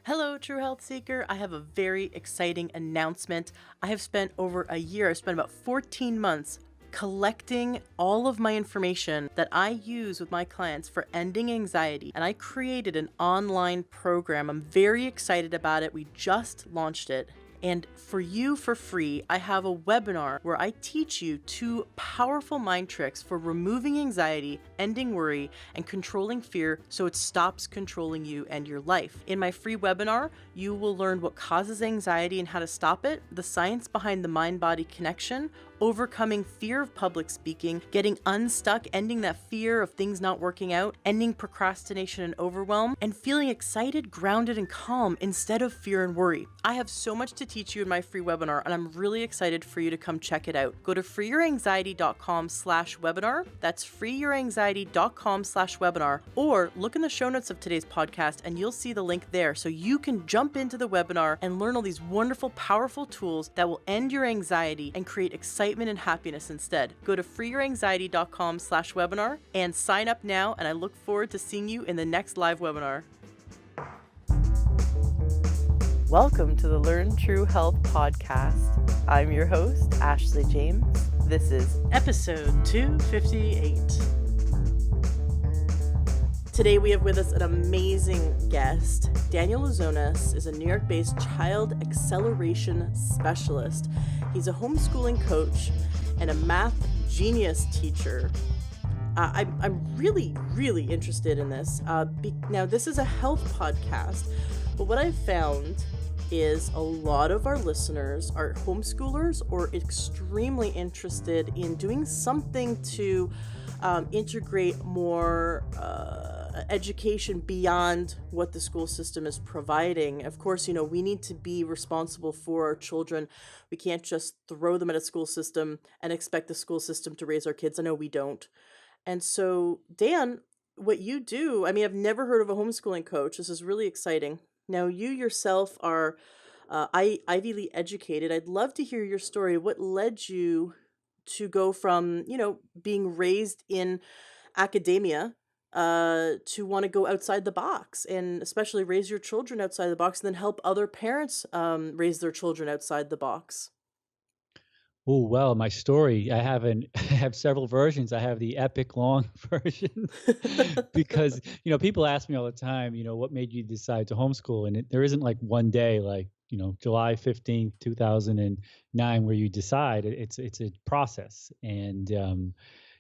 Hello, True Health Seeker. I have a very exciting announcement. I have spent over a year, I've spent about 14 months collecting all of my information that I use with my clients for ending anxiety, and I created an online program. I'm very excited about it. We just launched it. And for you, for free, I have a webinar where I teach you 2 powerful mind tricks for removing anxiety, ending worry, and controlling fear so it stops controlling you and your life. In my free webinar, you will learn what causes anxiety and how to stop it, the science behind the mind-body connection, overcoming fear of public speaking, getting unstuck, ending that fear of things not working out, ending procrastination and overwhelm, and feeling excited, grounded, and calm instead of fear and worry. I have so much to teach you in my free webinar, and I'm really excited for you to come check it out. Go to freeyouranxiety.com/webinar. That's freeyouranxiety.com/webinar, or look in the show notes of today's podcast and you'll see the link there so you can jump into the webinar and learn all these wonderful, powerful tools that will end your anxiety and create excitement and happiness instead. Go to freeyouranxiety.com/webinar and sign up now, and I look forward to seeing you in the next live webinar. Welcome to the Learn True Health podcast. I'm your host, Ashley James. This is episode 258. Today we have with us an amazing guest. Daniel Louzonis is a New York-based child acceleration specialist. He's a homeschooling coach and a math genius teacher. I'm really interested in this. Now, this is a health podcast, but what I've found is a lot of our listeners are homeschoolers or extremely interested in doing something to integrate more education beyond what the school system is providing. Of course, we need to be responsible for our children. We can't just throw them at a school system and expect the school system to raise our kids. I know we don't. And so, Dan, what you do, I've never heard of a homeschooling coach. This is really exciting. Now, you yourself are Ivy League educated. I'd love to hear your story. What led you to go from, being raised in academia to want to go outside the box, and especially raise your children outside the box, and then help other parents raise their children outside the box? Oh, well, my story, I have several versions. I have the epic long version because, people ask me all the time, what made you decide to homeschool? And there isn't like one day, like, July 15th, 2009, where you decide. It's a process. And,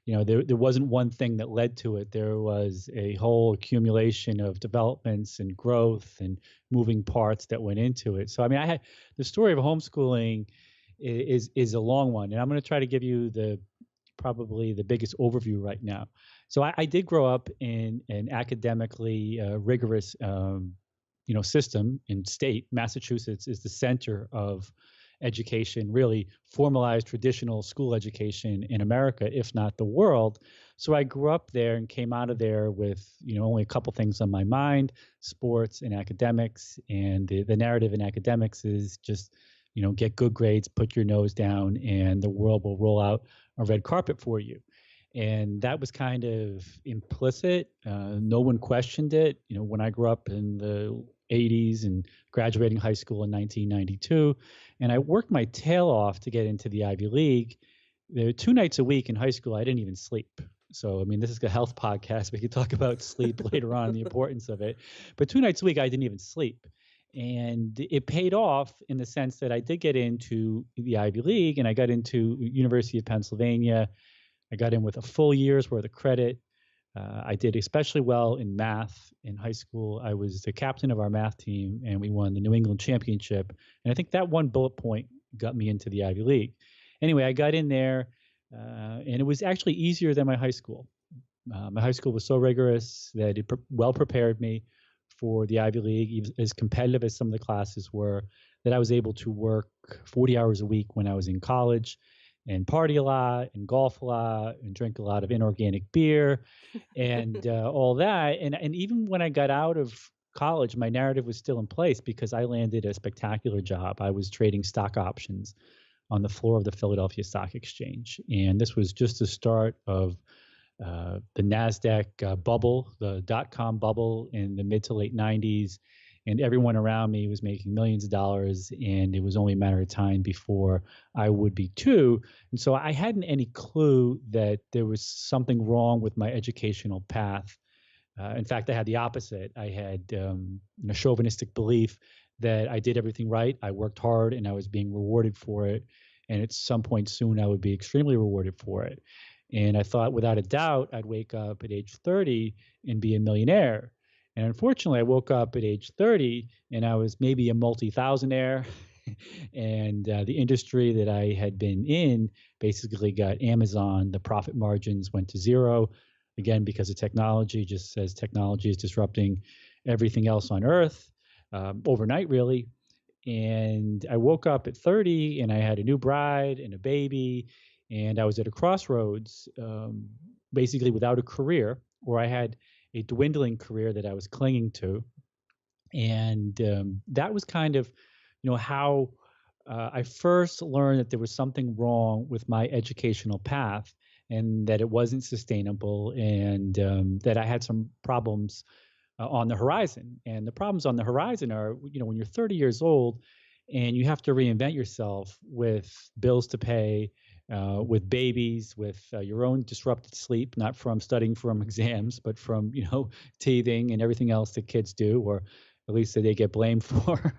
there wasn't one thing that led to it. There was a whole accumulation of developments and growth and moving parts that went into it. So, I had the story of homeschooling is a long one, and I'm going to try to give you probably the biggest overview right now. So I did grow up in an academically rigorous system in state. Massachusetts is the center of education, really formalized traditional school education in America, if not the world. So I grew up there and came out of there with only a couple things on my mind: sports and academics. And the narrative in academics is just get good grades, put your nose down, and the world will roll out a red carpet for you. And that was kind of implicit. No one questioned it. When I grew up in the 80s and graduating high school in 1992, and I worked my tail off to get into the Ivy League. There were 2 nights a week in high school I didn't even sleep. So, this is a health podcast. We could talk about sleep later on, the importance of it. But 2 nights a week, I didn't even sleep. And it paid off in the sense that I did get into the Ivy League, and I got into University of Pennsylvania. I got in with a full year's worth of credit. I did especially well in math in high school. I was the captain of our math team, and we won the New England Championship. And I think that one bullet point got me into the Ivy League. Anyway, I got in there, and it was actually easier than my high school. My high school was so rigorous that it well prepared me for the Ivy League, even as competitive as some of the classes were, that I was able to work 40 hours a week when I was in college and party a lot and golf a lot and drink a lot of inorganic beer and all that. And even when I got out of college, my narrative was still in place because I landed a spectacular job. I was trading stock options on the floor of the Philadelphia Stock Exchange. And this was just the start of the NASDAQ bubble, the dot-com bubble in the mid to late 90s. and everyone around me was making millions of dollars, and it was only a matter of time before I would be too. And so I hadn't any clue that there was something wrong with my educational path. In fact, I had the opposite. I had a chauvinistic belief that I did everything right. I worked hard and I was being rewarded for it. And at some point soon, I would be extremely rewarded for it. And I thought without a doubt, I'd wake up at age 30 and be a millionaire. And unfortunately, I woke up at age 30 and I was maybe a multi-thousandaire. And the industry that I had been in basically got Amazon. The profit margins went to zero, again, because of technology, just as technology is disrupting everything else on Earth overnight, really. And I woke up at 30 and I had a new bride and a baby, and I was at a crossroads, basically without a career, where I had a dwindling career that I was clinging to. And that was kind of, how I first learned that there was something wrong with my educational path and that it wasn't sustainable, and that I had some problems on the horizon. And the problems on the horizon are, when you're 30 years old and you have to reinvent yourself with bills to pay, with babies, with your own disrupted sleep, not from studying from exams, but from, teething and everything else that kids do, or at least that they get blamed for.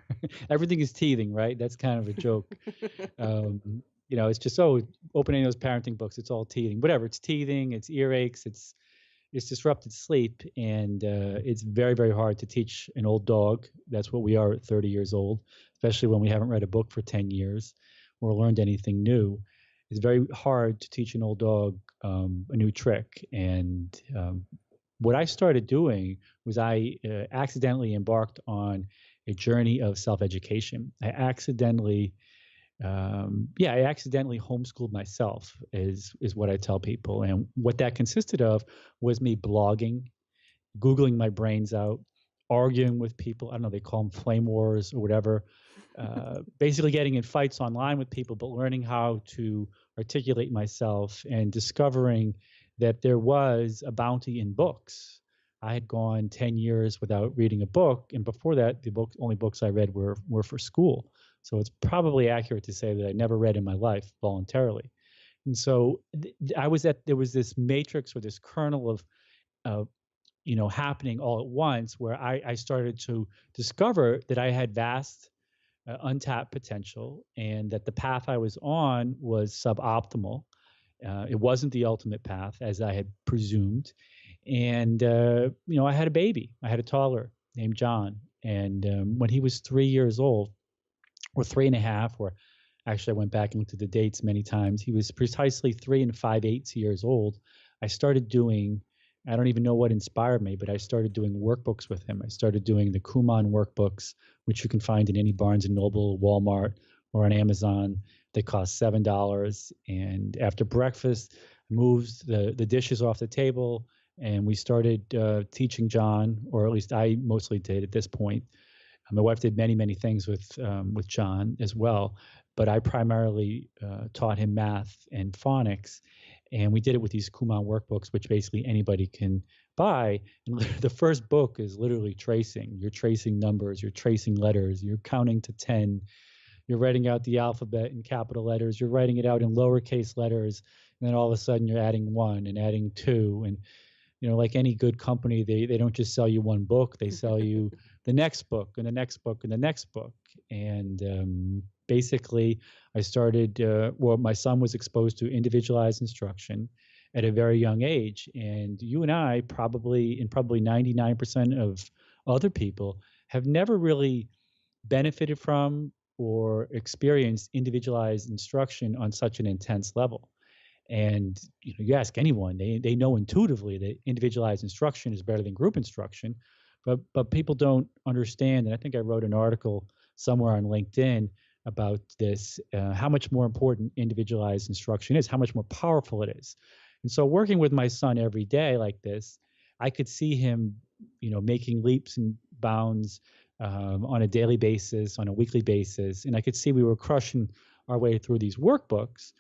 Everything is teething, right? That's kind of a joke. It's just, opening those parenting books, it's all teething. Whatever, it's teething, it's earaches, it's disrupted sleep, and it's very, very hard to teach an old dog. That's what we are at 30 years old, especially when we haven't read a book for 10 years or learned anything new. It's very hard to teach an old dog a new trick. And what I started doing was I accidentally embarked on a journey of self-education. I accidentally homeschooled myself is what I tell people. And what that consisted of was me blogging, Googling my brains out, arguing with people. I don't know, they call them flame wars or whatever. Basically getting in fights online with people, but learning how to articulate myself and discovering that there was a bounty in books. I had gone 10 years without reading a book, and before that, the only books I read were for school. So it's probably accurate to say that I never read in my life voluntarily. And so there was this matrix or this kernel of happening all at once, where I started to discover that I had vast untapped potential, and that the path I was on was suboptimal. It wasn't the ultimate path, as I had presumed. And, I had a baby. I had a toddler named John. And when he was 3 years old, or 3.5, or actually I went back and looked at the dates many times, he was precisely 3 5/8 years old. I started doing, I don't even know what inspired me, but I started doing workbooks with him. I started doing the Kumaon Workbooks, which you can find in any Barnes and Noble, Walmart, or on Amazon. They cost $7. And after breakfast, moved the dishes off the table, and we started teaching John, or at least I mostly did at this point. My wife did many, many things with John as well, but I primarily taught him math and phonics. And we did it with these Kumaon workbooks, which basically anybody can buy. And the first book is literally tracing. You're tracing numbers, you're tracing letters, you're counting to 10, you're writing out the alphabet in capital letters, you're writing it out in lowercase letters, and then all of a sudden you're adding 1 and adding 2. And like any good company, they don't just sell you one book, they sell you the next book and the next book and the next book. And basically, I started, my son was exposed to individualized instruction at a very young age. And you and I probably 99% of other people have never really benefited from or experienced individualized instruction on such an intense level. And you ask anyone, they know intuitively that individualized instruction is better than group instruction, but people don't understand. And I think I wrote an article somewhere on LinkedIn about this, how much more important individualized instruction is, how much more powerful it is. And so working with my son every day like this, I could see him, making leaps and bounds on a daily basis, on a weekly basis. And I could see we were crushing our way through these workbooks.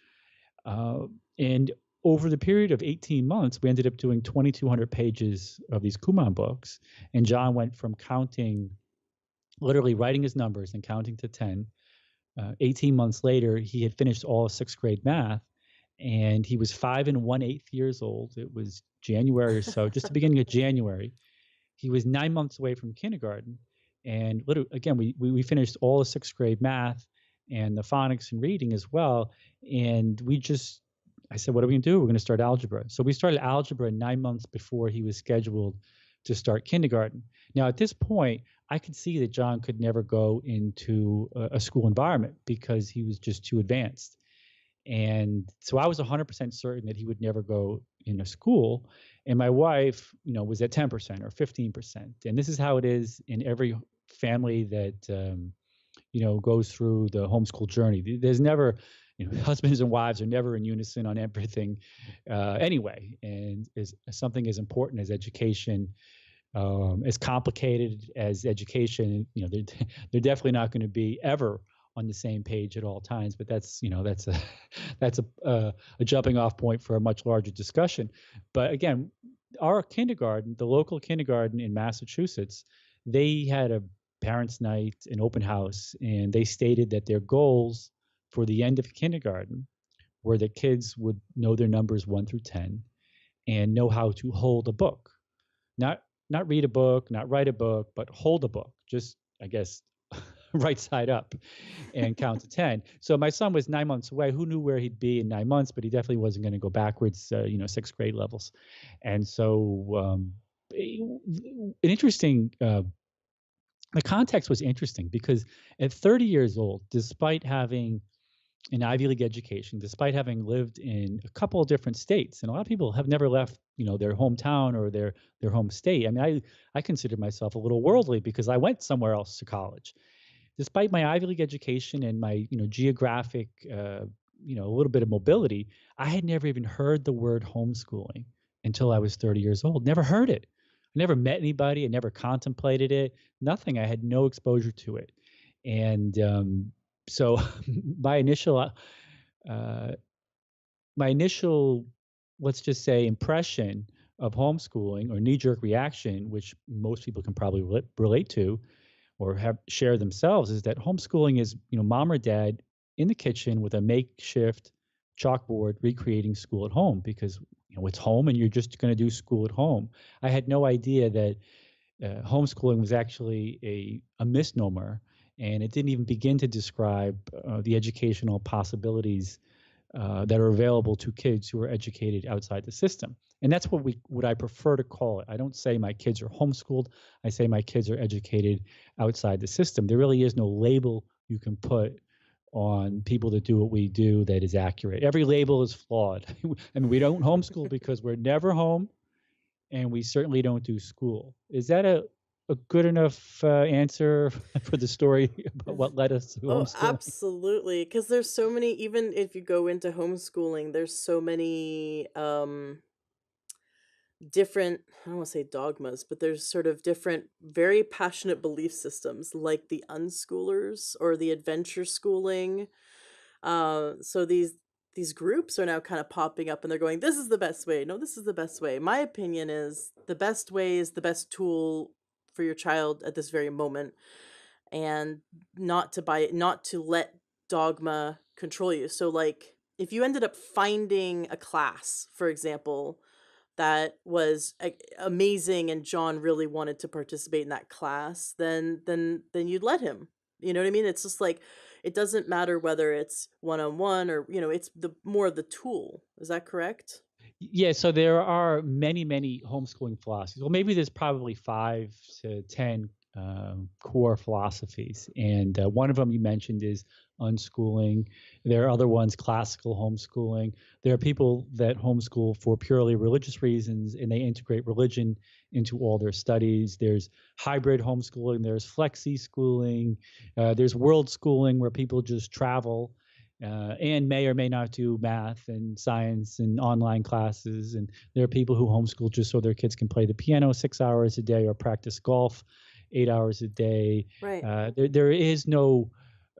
And over the period of 18 months, we ended up doing 2,200 pages of these Kumaon books. And John went from counting literally writing his numbers and counting to 10. 18 months later, he had finished all of sixth grade math, and he was 5 1/8 years old. It was January or so, just the beginning of January. He was 9 months away from kindergarten, and literally, again, we finished all of sixth grade math and the phonics and reading as well. And I said, what are we going to do? We're going to start algebra. So we started algebra 9 months before he was scheduled to start kindergarten. Now, at this point, I could see that John could never go into a school environment because he was just too advanced. And so I was 100% certain that he would never go in a school. And my wife, was at 10% or 15%. And this is how it is in every family that, goes through the homeschool journey. There's never, husbands and wives are never in unison on everything anyway. And is something as important as education, as complicated as education, they're definitely not going to be ever on the same page at all times. But that's a jumping off point for a much larger discussion. But again, our kindergarten, the local kindergarten in Massachusetts, they had a parents' night, an open house, and they stated that their goals for the end of kindergarten were that kids would know their numbers 1 through 10 and know how to hold a book, not read a book, not write a book, but hold a book. Just, I guess, right side up and count to 10. So my son was 9 months away. Who knew where he'd be in 9 months, but he definitely wasn't going to go backwards, sixth grade levels. And so an interesting, the context was interesting because at 30 years old, despite having an Ivy League education, despite having lived in a couple of different states, and a lot of people have never left, their hometown or their home state. I mean, I consider myself a little worldly because I went somewhere else to college. Despite my Ivy League education and my, geographic, a little bit of mobility, I had never even heard the word homeschooling until I was 30 years old. Never heard it. I never met anybody. I never contemplated it. Nothing. I had no exposure to it. And so my initial, let's just say, impression of homeschooling or knee-jerk reaction, which most people can probably relate to, or share themselves, is that homeschooling is, mom or dad in the kitchen with a makeshift chalkboard recreating school at home because, it's home and you're just going to do school at home. I had no idea that homeschooling was actually a misnomer, and it didn't even begin to describe the educational possibilities that are available to kids who are educated outside the system. And that's what I prefer to call it. I don't say my kids are homeschooled. I say my kids are educated outside the system. There really is no label you can put on people that do what we do that is accurate. Every label is flawed. I mean, we don't homeschool because we're never home, and we certainly don't do school. Is that a good enough answer for the story about what led us to Oh, homeschooling? absolutely. Because there's so many, even if you go into homeschooling, there's so many different, I don't want to say dogmas, but there's sort of different, very passionate belief systems, like the unschoolers or the adventure schooling. So these groups are now kind of popping up and they're going, this is the best way. No, this is the best way. My opinion is the best way is the best tool for your child at this very moment, and not to let dogma control you. So like if you ended up finding a class, for example, that was amazing and John really wanted to participate in that class, then you'd let him. You know what I mean? It's just like it doesn't matter whether it's one-on-one or, it's the more of the tool. Is that correct? Yeah, so there are many, many homeschooling philosophies. Well, maybe there's probably 5 to 10 core philosophies. And one of them you mentioned is unschooling. There are other ones, classical homeschooling. There are people that homeschool for purely religious reasons, and they integrate religion into all their studies. There's hybrid homeschooling. There's flexi schooling. There's world schooling, where people just travel and may or may not do math and science and online classes. And there are people who homeschool just so their kids can play the piano 6 hours a day or practice golf 8 hours a day. Right. There is no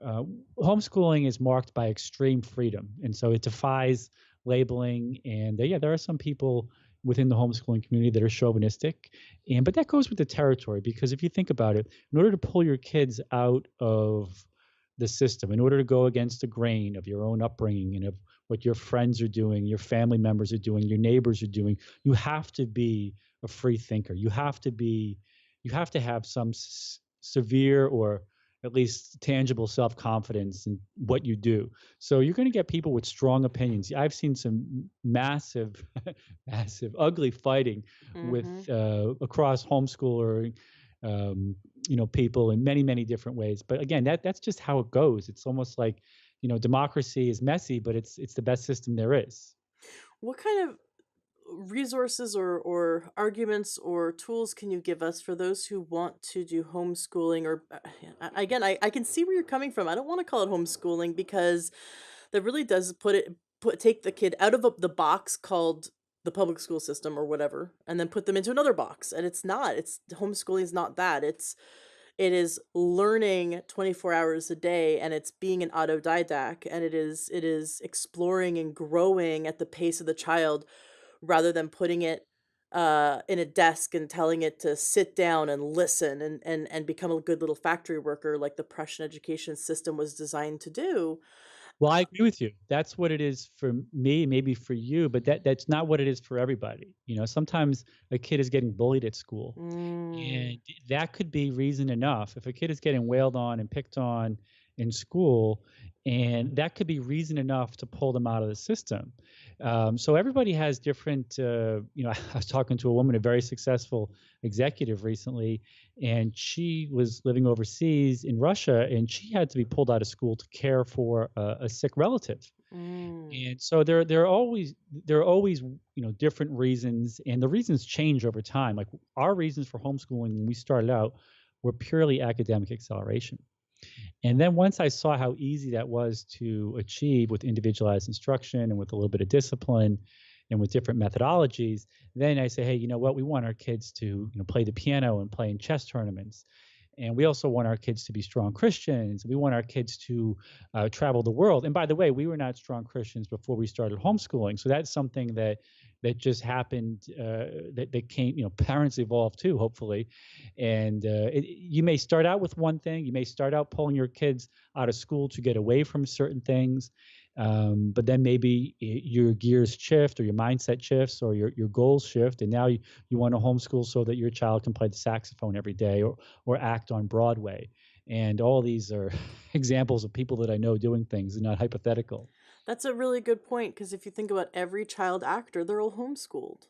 homeschooling is marked by extreme freedom, and so it defies labeling. And there are some people within the homeschooling community that are chauvinistic, and but that goes with the territory because if you think about it, in order to pull your kids out of the system, in order to go against the grain of your own upbringing and of what your friends are doing, your family members are doing, your neighbors are doing, you have to be a free thinker. You have to have some severe or at least tangible self-confidence in what you do. So you're going to get people with strong opinions. I've seen some massive, massive, ugly fighting with Mm-hmm. across homeschooler, people in many, many different ways. But again, that's just how it goes. It's almost like, democracy is messy, but it's the best system there is. What kind of resources or arguments or tools can you give us for those who want to do homeschooling or again I can see where you're coming from. I don't want to call it homeschooling because that really does take the kid out of the box called the public school system or whatever and then put them into another box, and it's homeschooling is not that. It is learning 24 hours a day, and it's being an autodidact, and it is exploring and growing at the pace of the child rather than putting it in a desk and telling it to sit down and listen and become a good little factory worker like the Prussian education system was designed to do. Well, I agree with you. That's what it is for me, maybe for you, but that's not what it is for everybody. Sometimes a kid is getting bullied at school, Mm, and that could be reason enough. If a kid is getting wailed on and picked on in school, and that could be reason enough to pull them out of the system. So everybody has different. I was talking to a woman, a very successful executive recently, and she was living overseas in Russia, and she had to be pulled out of school to care for a sick relative. mm, And so there are always different reasons, and the reasons change over time. Like our reasons for homeschooling when we started out were purely academic acceleration. And then once I saw how easy that was to achieve with individualized instruction and with a little bit of discipline and with different methodologies, then I say, hey, you know what? We want our kids to play the piano and play in chess tournaments. And we also want our kids to be strong Christians. We want our kids to travel the world. And by the way, we were not strong Christians before we started homeschooling. So that's something that just happened. That came. Parents evolve too, hopefully. And you may start out with one thing. You may start out pulling your kids out of school to get away from certain things. But then maybe your gears shift or your mindset shifts or your goals shift. And now you want to homeschool so that your child can play the saxophone every day or act on Broadway. And all these are examples of people that I know doing things and not hypothetical. that's a really good point because if you think about every child actor, they're all homeschooled.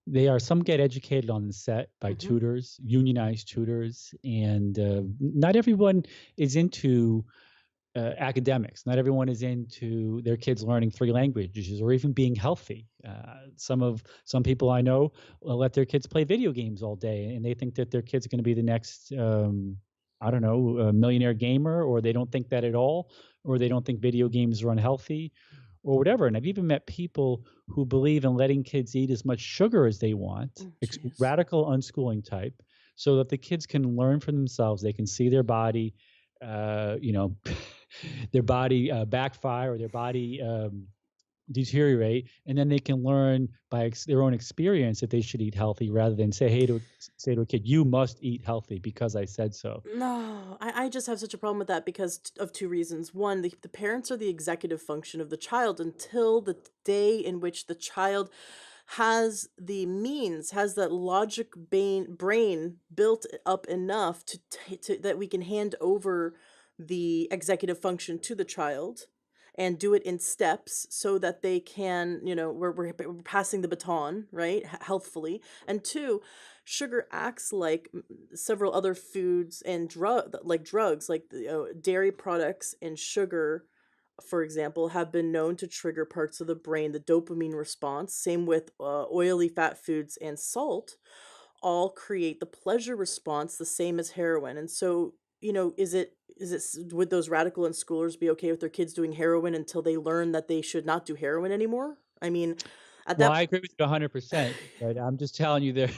They are some get educated on the set by Hmm. tutors, unionized tutors, and not everyone is into academics. Not everyone is into their kids learning three languages or even being healthy. Some people I know let their kids play video games all day, and they think that their kid's going to be the next, I don't know, a millionaire gamer, or they don't think that at all, or they don't think video games are unhealthy, or whatever. And I've even met people who believe in letting kids eat as much sugar as they want, Oh, jeez. radical unschooling type, so that the kids can learn for themselves. They can see their body, uh, you know, their body backfire or their body deteriorate, and then they can learn by their own experience that they should eat healthy rather than say to a kid, "You must eat healthy because I said so." No, I just have such a problem with that because of two reasons. One, the parents are the executive function of the child until the day in which the child has the means, has that logic brain built up enough to that we can hand over the executive function to the child and do it in steps so that they can, we're passing the baton, right? Healthfully. And two, sugar acts like several other foods and drugs, like dairy products and sugar, for example, have been known to trigger parts of the brain, the dopamine response. Same with oily fat foods and salt, all create the pleasure response, the same as heroin. And so, would those radical unschoolers be okay with their kids doing heroin until they learn that they should not do heroin anymore? I mean, at Well, that I agree with you 100%, but I'm just telling you there.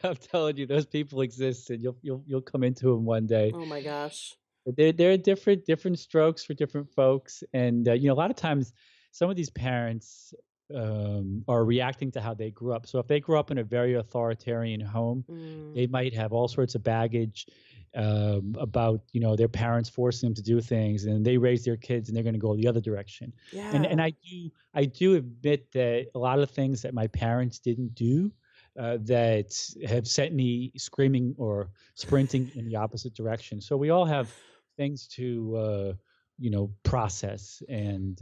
I'm telling you, those people exist, and you'll come into them one day. Oh my gosh. There are different strokes for different folks, and a lot of times, some of these parents, are reacting to how they grew up. So if they grew up in a very authoritarian home, Mm. they might have all sorts of baggage about their parents forcing them to do things, and they raise their kids and they're going to go the other direction. And Yeah. I do admit that a lot of things that my parents didn't do that have sent me screaming or sprinting in the opposite direction. So we all have things to process, and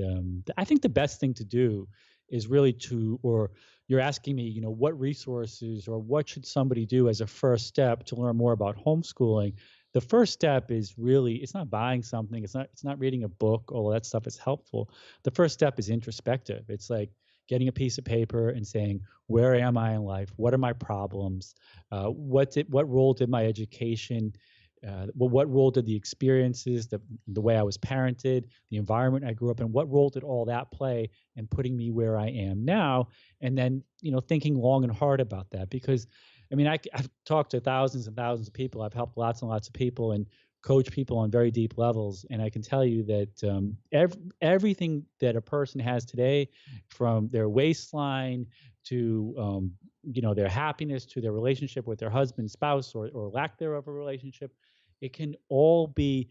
I think the best thing to do is really or you're asking me, what resources or what should somebody do as a first step to learn more about homeschooling? The first step is really, it's not buying something, it's not reading a book, all that stuff is helpful. The first step is introspective. It's like getting a piece of paper and saying, where am I in life? What are my problems? What role did my education what role did the experiences, the way I was parented, the environment I grew up in, what role did all that play in putting me where I am now? And then, thinking long and hard about that. Because, I mean, I've talked to thousands and thousands of people. I've helped lots and lots of people and coach people on very deep levels. And I can tell you that everything that a person has today, from their waistline to their happiness, to their relationship with their husband, spouse, or lack thereof a relationship, it can all be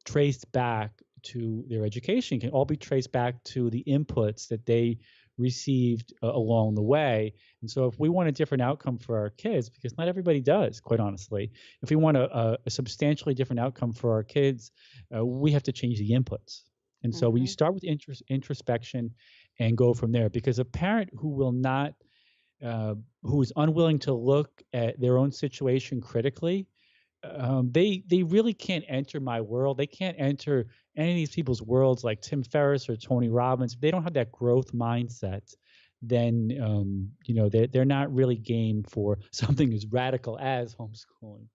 traced back to their education, can all be traced back to the inputs that they received along the way. And so if we want a different outcome for our kids, because not everybody does, quite honestly, if we want a substantially different outcome for our kids, we have to change the inputs. And so we Hmm. start with introspection and go from there. Because a parent who is unwilling to look at their own situation critically, they really can't enter my world. They can't enter any of these people's worlds like Tim Ferriss or Tony Robbins. If they don't have that growth mindset, then they're not really game for something as radical as homeschooling.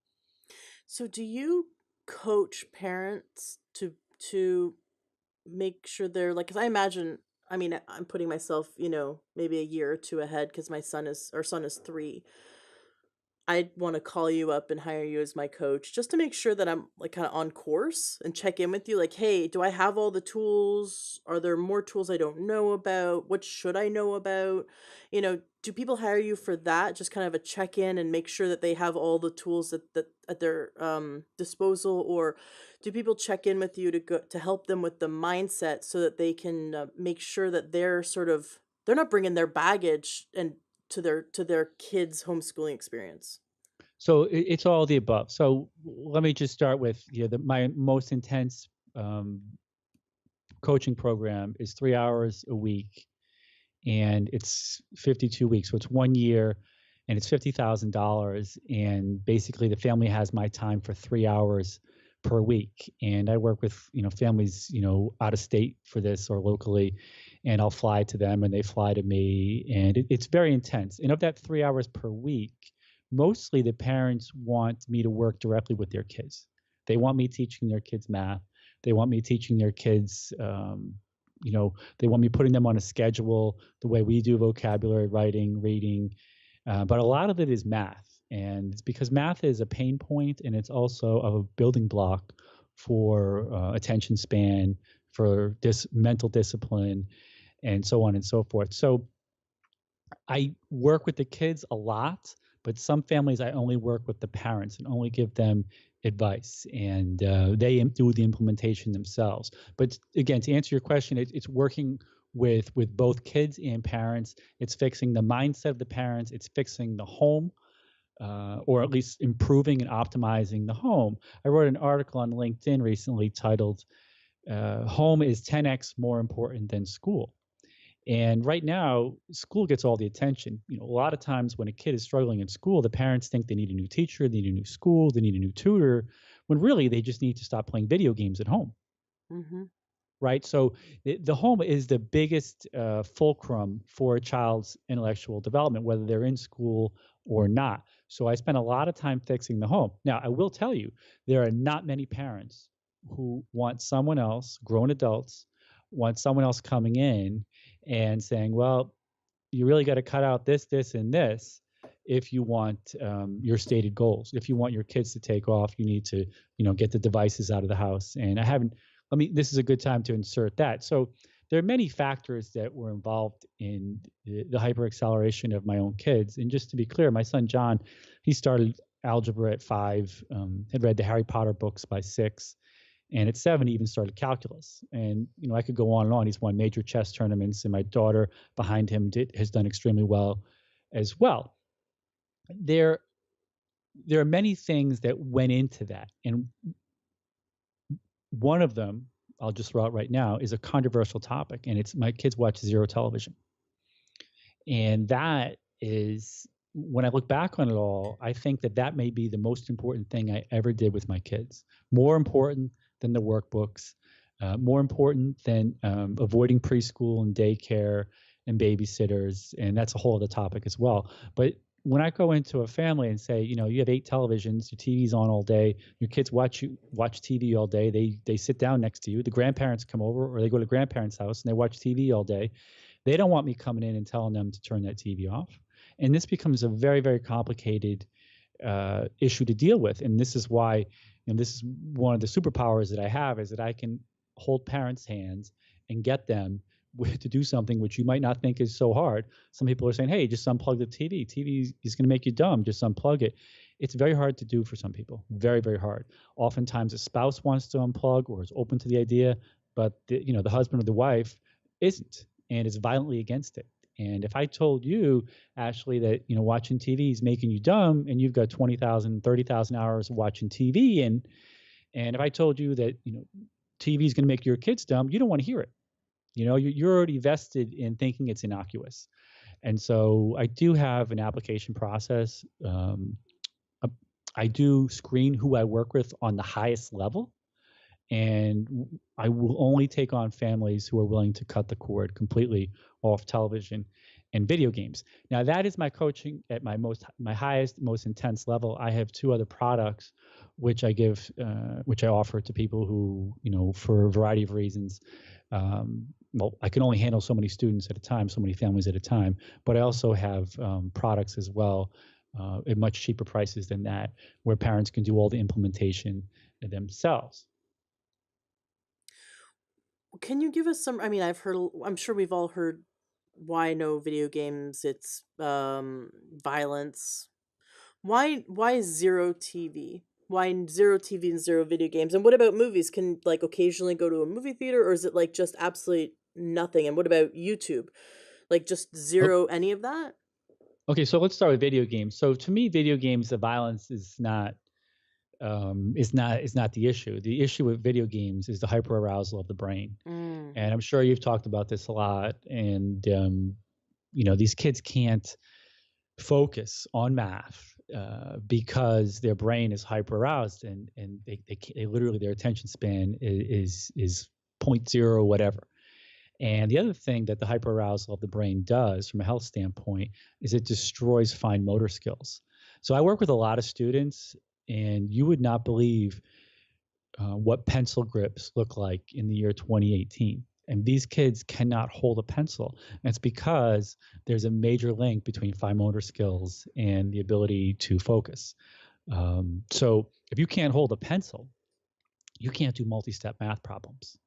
So do you coach parents to make sure they're like, 'cause I imagine, I mean, I'm putting myself, maybe a year or two ahead because my son is 3. I'd want to call you up and hire you as my coach just to make sure that I'm like kind of on course and check in with you. Like, hey, do I have all the tools? Are there more tools I don't know about? What should I know about? Do people hire you for that? Just kind of a check in and make sure that they have all the tools that at their disposal, or do people check in with you to help them with the mindset so that they can make sure that they're not bringing their baggage and to their kids' homeschooling experience? So it's all the above. So let me just start with my most intense um, coaching program is 3 hours a week, and it's 52 weeks. So it's 1 year, and it's $50,000. And basically, the family has my time for 3 hours per week. And I work with families out of state for this or locally, and I'll fly to them and they fly to me, and it's very intense. And of that 3 hours per week, mostly the parents want me to work directly with their kids. They want me teaching their kids math. They want me teaching their kids. They want me putting them on a schedule the way we do vocabulary, writing, reading. But a lot of it is math. And it's because math is a pain point, and it's also a building block for attention span, for mental discipline, and so on and so forth. So I work with the kids a lot, but some families I only work with the parents and only give them advice, and do the implementation themselves. But again, to answer your question, it's working with both kids and parents. It's fixing the mindset of the parents. It's fixing the home, or at least improving and optimizing the home. I wrote an article on LinkedIn recently titled "Home is 10x more important than school." And right now, school gets all the attention. A lot of times when a kid is struggling in school, the parents think they need a new teacher, they need a new school, they need a new tutor, when really they just need to stop playing video games at home, Mhm. right? So the home is the biggest fulcrum for a child's intellectual development, whether they're in school or not. So I spend a lot of time fixing the home. Now, I will tell you, there are not many parents who want someone else, grown adults, want someone else coming in and saying, well, you really got to cut out this, this, and this if you want your stated goals. If you want your kids to take off, you need to, get the devices out of the house. And this is a good time to insert that. So there are many factors that were involved in the hyperacceleration of my own kids. And just to be clear, my son John, he started algebra at 5, had read the Harry Potter books by 6, and at 7 he even started calculus. And I could go on and on. He's won major chess tournaments, and my daughter behind him has done extremely well as well. There are many things that went into that, and one of them I'll just throw out right now is a controversial topic, and it's my kids watch zero television. And that is, when I look back on it all, I think that may be the most important thing I ever did with my kids. More important than the workbooks, more important than avoiding preschool and daycare and babysitters, and that's a whole other topic as well. But when I go into a family and say, you have 8 televisions, your TV's on all day, your kids watch TV all day, they sit down next to you, the grandparents come over, or they go to grandparents' house and they watch TV all day. They don't want me coming in and telling them to turn that TV off. And this becomes a very, very complicated issue to deal with. And this is why, this is one of the superpowers that I have, is that I can hold parents' hands and get them to do something which you might not think is so hard. Some people are saying, hey, just unplug the TV. TV is going to make you dumb. Just unplug it. It's very hard to do for some people. Very, very hard. Oftentimes a spouse wants to unplug or is open to the idea, but the husband or the wife isn't and is violently against it. And if I told you, Ashley, that watching TV is making you dumb, and you've got 20,000, 30,000 hours of watching TV, and if I told you that TV is going to make your kids dumb, you don't want to hear it. You're already vested in thinking it's innocuous. And so I do have an application process. I do screen who I work with on the highest level, and I will only take on families who are willing to cut the cord completely off television and video games. Now, that is my coaching at my highest, most intense level. I have 2 other products which I give, which I offer to people who, for a variety of reasons. I can only handle so many students at a time, so many families at a time, but I also have products as well at much cheaper prices than that, where parents can do all the implementation themselves. Can you give us some, I'm sure we've all heard, why no video games? It's violence. Why zero TV? Why zero TV and zero video games? And what about movies? Can occasionally go to a movie theater, or is it just absolute nothing? And what about YouTube? Just zero any of that? Okay, so let's start with video games. So to me, video games, the violence is not the issue. The issue with video games is the hyperarousal of the brain. And I'm sure you've talked about this a lot. And these kids can't focus on math because their brain is hyperaroused, and they literally, their attention span is 0.0 whatever. And the other thing that the hyperarousal of the brain does from a health standpoint is it destroys fine motor skills. So I work with a lot of students, and you would not believe what pencil grips look like in the year 2018. And these kids cannot hold a pencil. And it's because there's a major link between fine motor skills and the ability to focus. So if you can't hold a pencil, you can't do multi-step math problems.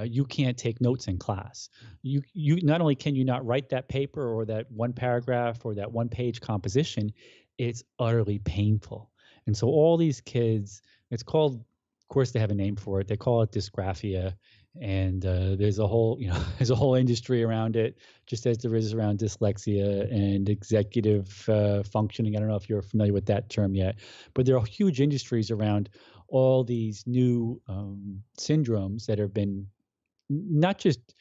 You can't take notes in class. You not only can you not write that paper or that one paragraph or that one page composition, it's utterly painful. And so all these kids, it's called, of course they have a name for it, they call it dysgraphia. And there's a whole industry around it, just as there is around dyslexia and executive functioning. I don't know if you're familiar with that term yet, but there are huge industries around all these new syndromes that have been not just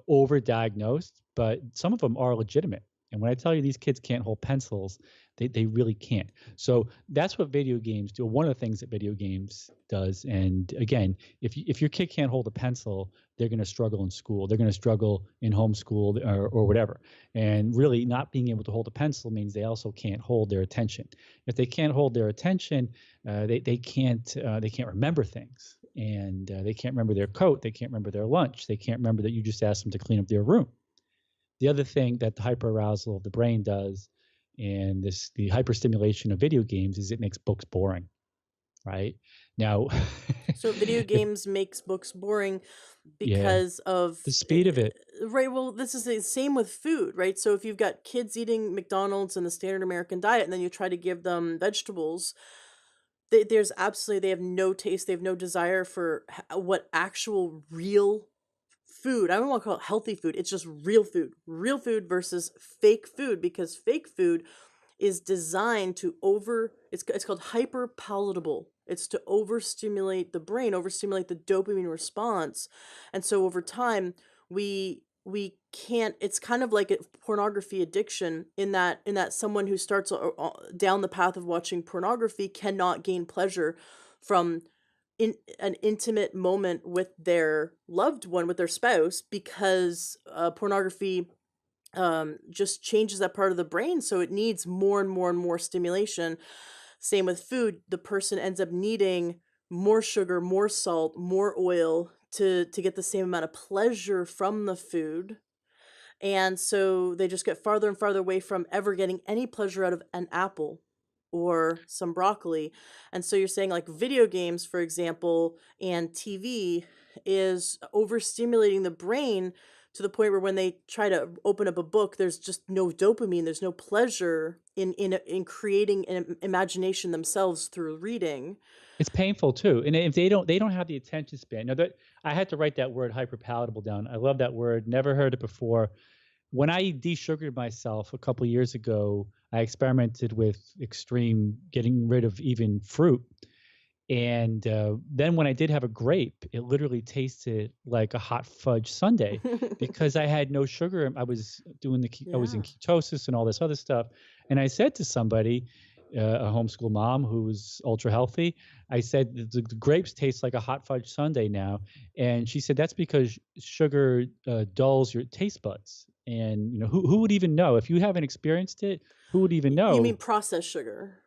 overdiagnosed, but some of them are legitimate. And when I tell you these kids can't hold pencils, they really can't. So that's what video games do. One of the things that video games does. And again, if your kid can't hold a pencil, they're going to struggle in school. They're going to struggle in homeschool or whatever. And really, not being able to hold a pencil means they also can't hold their attention. If they can't hold their attention, they can't remember things. And they can't remember their coat. They can't remember their lunch. They can't remember that you just asked them to clean up their room. The other thing that the hyperarousal of the brain does, and the hyperstimulation of video games, is it makes books boring, right? Now, So video if games makes books boring yeah, because of the speed of it. right. Well, this is the same with food, right? So if you've got kids eating McDonald's and the standard American diet, and then you try to give them vegetables, there's absolutely they have no taste, they have no desire for what actual real food. I don't want to call it healthy food. It's just real food versus fake food, because fake food is designed to it's called hyper palatable. It's to overstimulate the brain, overstimulate the dopamine response. And so over time, we can't it's kind of like a pornography addiction, in that someone who starts down the path of watching pornography cannot gain pleasure from in an intimate moment with their loved one, with their spouse, because pornography just changes that part of the brain, so it needs more and more and more stimulation. Same with food, the person ends up needing more sugar, more salt, more oil to get the same amount of pleasure from the food. And so they just get farther and farther away from ever getting any pleasure out of an apple or some broccoli. And so you're saying, like, video games, for example, and TV is overstimulating the brain to the point where when they try to open up a book, there's just no dopamine, there's no pleasure in creating an imagination themselves through reading. It's painful too, and if they don't have the attention span. Now that I had to write that word hyperpalatable down. I love that word, never heard it before. When I desugared myself a couple years ago, I experimented with extreme getting rid of even fruit. And then when I did have a grape, it literally tasted like a hot fudge sundae because I had no sugar. I was doing I was in Yeah. ketosis and all this other stuff. And I said to somebody, a homeschool mom who was ultra healthy, I said the grapes taste like a hot fudge sundae now, and she said that's because sugar dulls your taste buds. And who would even know if you haven't experienced it? Who would even You mean know? processed sugar?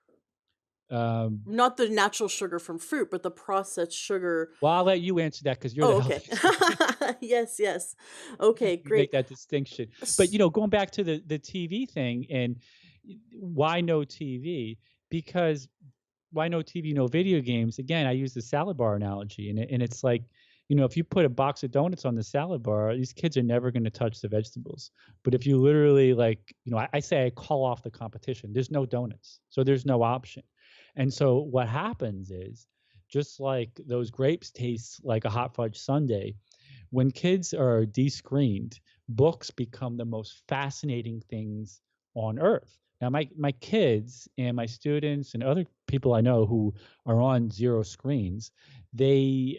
Um, Not the natural sugar from fruit, but the processed sugar. well, I'll let you answer that because you're the Oh, okay. healthiest. Yes, yes. Okay, You make great. that distinction. But, S going back to the TV thing and why no TV? Because why no TV, no video games? Again, I use the salad bar analogy, and it's like, if you put a box of donuts on the salad bar, these kids are never going to touch the vegetables. But if you literally like, I say I call off the competition. There's no donuts, so there's no option. And so what happens is, just like those grapes taste like a hot fudge sundae, when kids are descreened, books become the most fascinating things on earth. Now, my kids and my students and other people I know who are on zero screens, they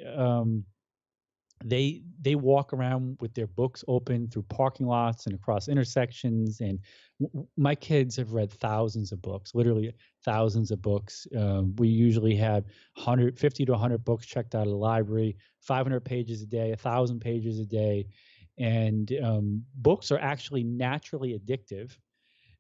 they walk around with their books open through parking lots and across intersections. And my kids have read thousands of books, literally thousands of books. We usually have 150 to 100 books checked out of the library, 500 pages a day, 1,000 pages a day. And books are actually naturally addictive,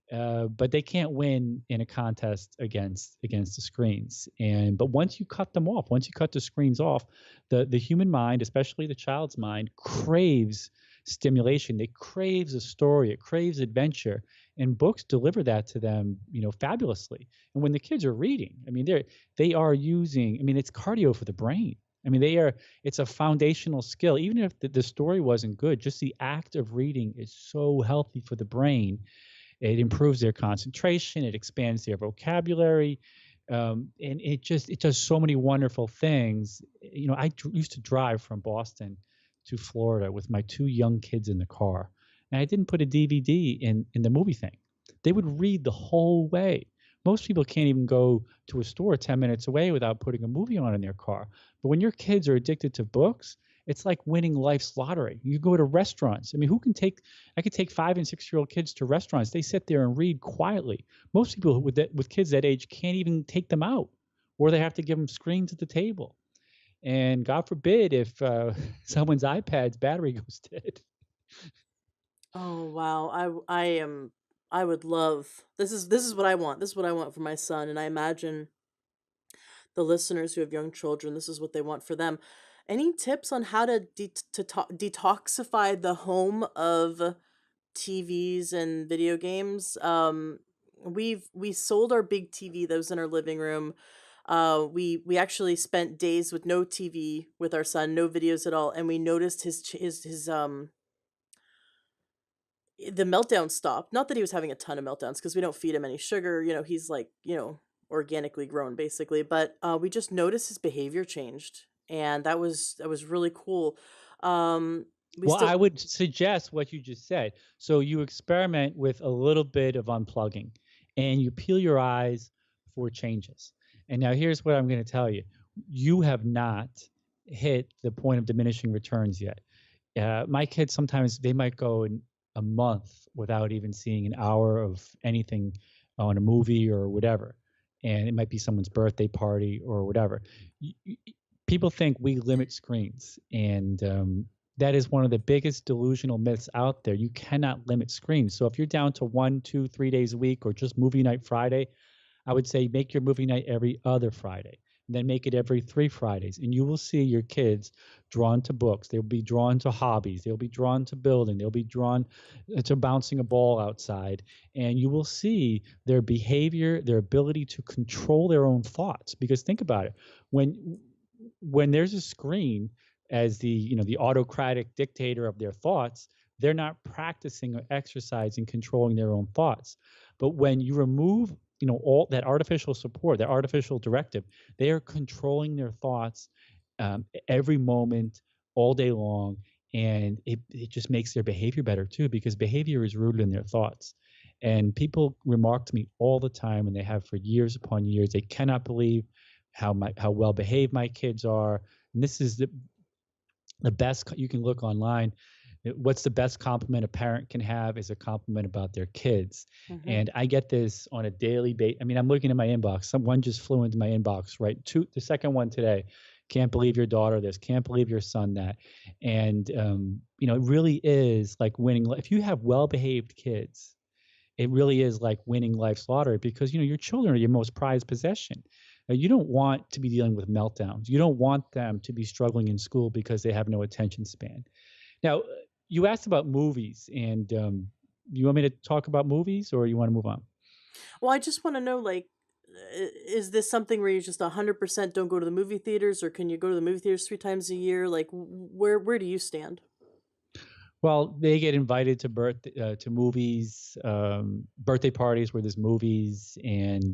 but they can't win in a contest against the screens. And but once you cut them off, once you cut the screens off, the human mind, especially the child's mind, craves stimulation. It craves a story. It craves adventure, and books deliver that to them, fabulously. And when the kids are reading, I mean, they are using. I mean, it's cardio for the brain. I mean, they are. It's a foundational skill. Even if the story wasn't good, just the act of reading is so healthy for the brain. It improves their concentration. It expands their vocabulary, and it does so many wonderful things. I used to drive from Boston to Florida with my two young kids in the car, and I didn't put a DVD in the movie thing. They would read the whole way. Most people can't even go to a store 10 minutes away without putting a movie on in their car. But when your kids are addicted to books, it's like winning life's lottery. You go to restaurants. I mean, I could take 5 and 6-year-old kids to restaurants. They sit there and read quietly. Most people with kids that age can't even take them out, or they have to give them screens at the table. And God forbid if someone's iPad's battery goes dead. Oh, wow. I would love this is what I want. This is what I want for my son, and I imagine the listeners who have young children, this is what they want for them. Any tips on how to detoxify the home of TVs and video games? We sold our big TV that was in our living room We actually spent days with no TV with our son, no videos at all, and we noticed his the meltdown stopped. Not that he was having a ton of meltdowns because we don't feed him any sugar. He's like, organically grown basically, but we just noticed his behavior changed, and that was really cool. We Well, still I would suggest what you just said. So you experiment with a little bit of unplugging and you peel your eyes for changes. And now here's what I'm going to tell you. You have not hit the point of diminishing returns yet. My kids sometimes they might go in a month without even seeing an hour of anything on a movie or whatever. And it might be someone's birthday party or whatever. People think we limit screens, and that is one of the biggest delusional myths out there. You cannot limit screens. So if you're down to 1, 2, 3 days a week, or just movie night Friday, I would say make your movie night every other Friday, and then make it every 3 Fridays, and you will see your kids drawn to books. They'll be drawn to hobbies. They'll be drawn to building. They'll be drawn to bouncing a ball outside, and you will see their behavior, their ability to control their own thoughts. Because think about it, when there's a screen as the autocratic dictator of their thoughts, they're not practicing or exercising controlling their own thoughts. But when you remove all that artificial support, that artificial directive, they are controlling their thoughts every moment, all day long, and it just makes their behavior better too, because behavior is rooted in their thoughts. And people remark to me all the time, and they have for years upon years, they cannot believe how well behaved my kids are. And this is the best. You can look online. What's the best compliment a parent can have is a compliment about their kids. Mhm. And I get this on a daily basis. I mean, I'm looking at my inbox. Someone just flew into my inbox, right? The second one today. Can't believe your daughter this. Can't believe your son that. And it really is like winning. If you have well-behaved kids, it really is like winning life's lottery, because your children are your most prized possession. You don't want to be dealing with meltdowns. You don't want them to be struggling in school because they have no attention span. Now, you asked about movies, and you want me to talk about movies, or you want to move on? Well, I just want to know, like, is this something where you just 100% don't go to the movie theaters, or can you go to the movie theaters 3 times a year? Like, where do you stand? Well, they get invited to movies, birthday parties where there's movies, and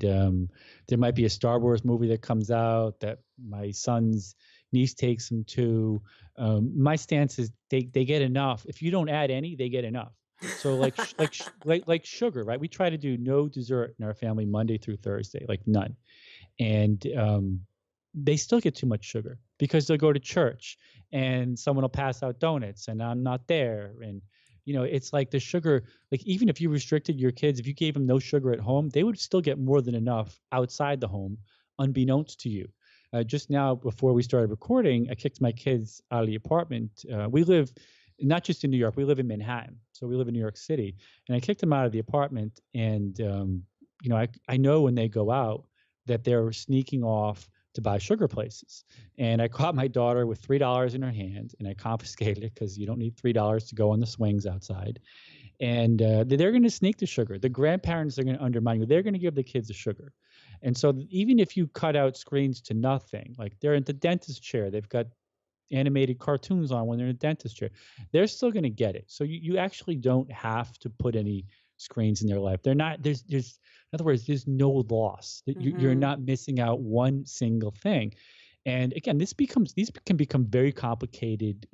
there might be a Star Wars movie that comes out that my son's niece takes them to. My stance is they get enough. If you don't add any, they get enough. So like sugar, right? We try to do no dessert in our family Monday through Thursday, like none. And they still get too much sugar because they'll go to church and someone will pass out donuts and I'm not there. And it's like the sugar, like even if you restricted your kids, if you gave them no sugar at home, they would still get more than enough outside the home, unbeknownst to you. Just now, before we started recording, I kicked my kids out of the apartment. We live not just in New York, we live in Manhattan. So we live in New York City. And I kicked them out of the apartment. And, I know when they go out that they're sneaking off to buy sugar places. And I caught my daughter with $3 in her hand, and I confiscated it because you don't need $3 to go on the swings outside. And they're going to sneak the sugar. The grandparents are going to undermine you. They're going to give the kids the sugar. And so even if you cut out screens to nothing, like they're in the dentist chair, they've got animated cartoons on when they're in a dentist chair, they're still going to get it. So you actually don't have to put any screens in their life. They're not, there's in other words, there's no loss. You're Mhm. not missing out one single thing. And again, these can become very complicated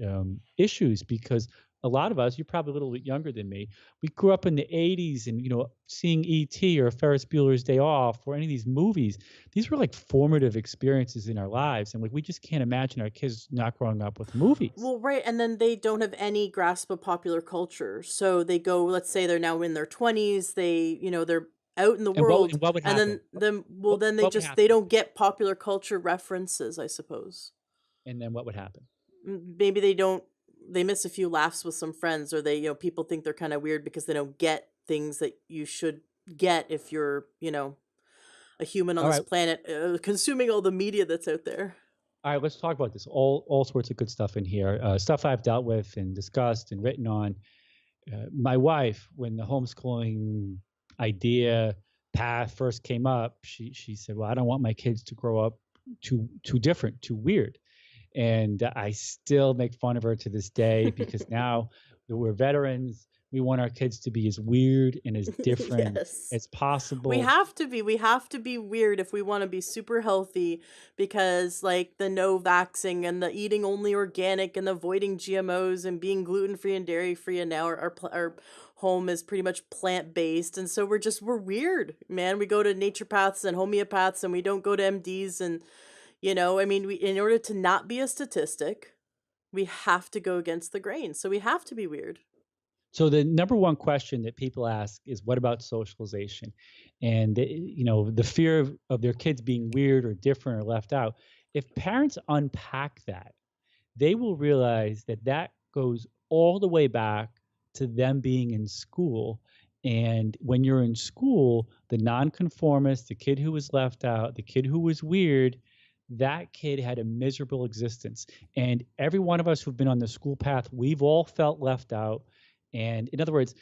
issues, because a lot of us, you're probably a little bit younger than me, we grew up in the 80s, and seeing E.T. or Ferris Bueller's Day Off or any of these movies, these were like formative experiences in our lives, and like we just can't imagine our kids not growing up with movies. Well, right, and then they don't have any grasp of popular culture. So they go, let's say they're now in their 20s, they're out in the And what world, and what would and happen? then they What would just they happen? don't get popular culture references, I suppose. And then what would happen? Maybe they miss a few laughs with some friends, or people think they're kind of weird because they don't get things that you should get if you're, a human on All this right. planet, consuming all the media that's out there. All right, let's talk about this. All sorts of good stuff in here. Stuff I've dealt with and discussed and written on. My wife, when the homeschooling idea path first came up, she said, "Well, I don't want my kids to grow up too different, too weird." And I still make fun of her to this day because now that we're veterans, we want our kids to be as weird and as different Yes. as possible. We have to be weird if we want to be super healthy, because like the no vaxing and the eating only organic and the avoiding GMOs and being gluten free and dairy free, and now our home is pretty much plant based, and so we're weird, man. We go to naturopaths and homeopaths, and we don't go to MDs, and I mean, we in order to not be a statistic, we have to go against the grain. So we have to be weird. So the number one question that people ask is, what about socialization? And the fear of their kids being weird or different or left out. If parents unpack that, they will realize that that goes all the way back to them being in school. And when you're in school, the nonconformist, the kid who was left out, the kid who was weird, that kid had a miserable existence. And every one of us who've been on the school path, we've all felt left out. And in other words,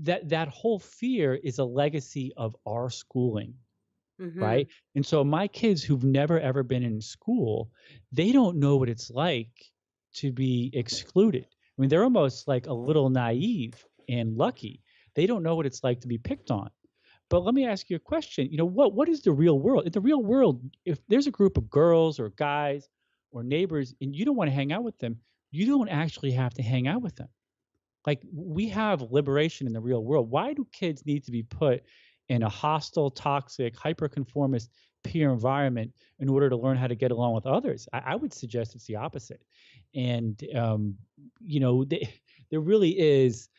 that whole fear is a legacy of our schooling, Mhm. right? And so my kids who've never ever been in school, they don't know what it's like to be excluded. I mean, they're almost like a little naive and lucky. They don't know what it's like to be picked on. But let me ask you a question. What is the real world? In the real world, if there's a group of girls or guys or neighbors and you don't want to hang out with them, you don't actually have to hang out with them. Like, we have liberation in the real world. Why do kids need to be put in a hostile, toxic, hyperconformist peer environment in order to learn how to get along with others? I would suggest it's the opposite. And there really is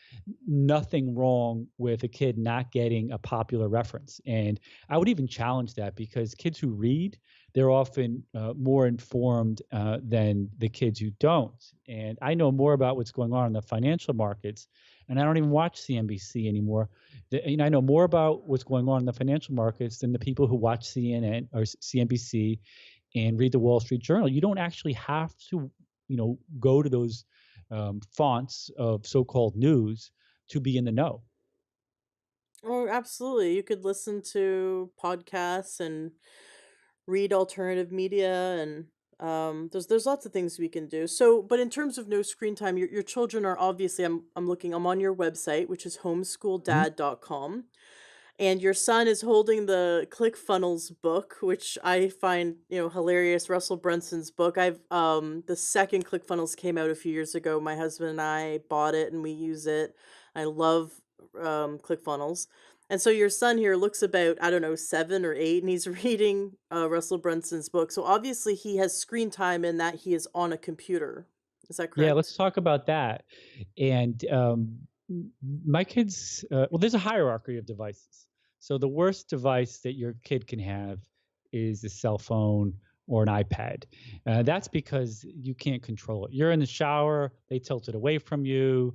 nothing wrong with a kid not getting a popular reference. And I would even challenge that, because kids who read, they're often more informed than the kids who don't. And I know more about what's going on in the financial markets, and I don't even watch CNBC anymore. I know more about what's going on in the financial markets than the people who watch CNN or CNBC and read the Wall Street Journal. You don't actually have to, go to those fonts of so-called news to be in the know. Oh, absolutely. You could listen to podcasts and read alternative media, and there's lots of things we can do. So, but in terms of no screen time, your children are obviously, I'm on your website, which is Mhm. homeschooldad.com. And your son is holding the ClickFunnels book, which I find, hilarious. Russell Brunson's book. The second ClickFunnels came out a few years ago. My husband and I bought it and we use it. I love ClickFunnels. And so your son here looks about, I don't know, 7 or 8, and he's reading Russell Brunson's book. So obviously he has screen time in that he is on a computer. Is that Yeah, let's correct? talk about that. And my kids, well, there's a hierarchy of devices. So the worst device that your kid can have is a cell phone or an iPad. That's because you can't control it. You're in the shower, they tilt it away from you.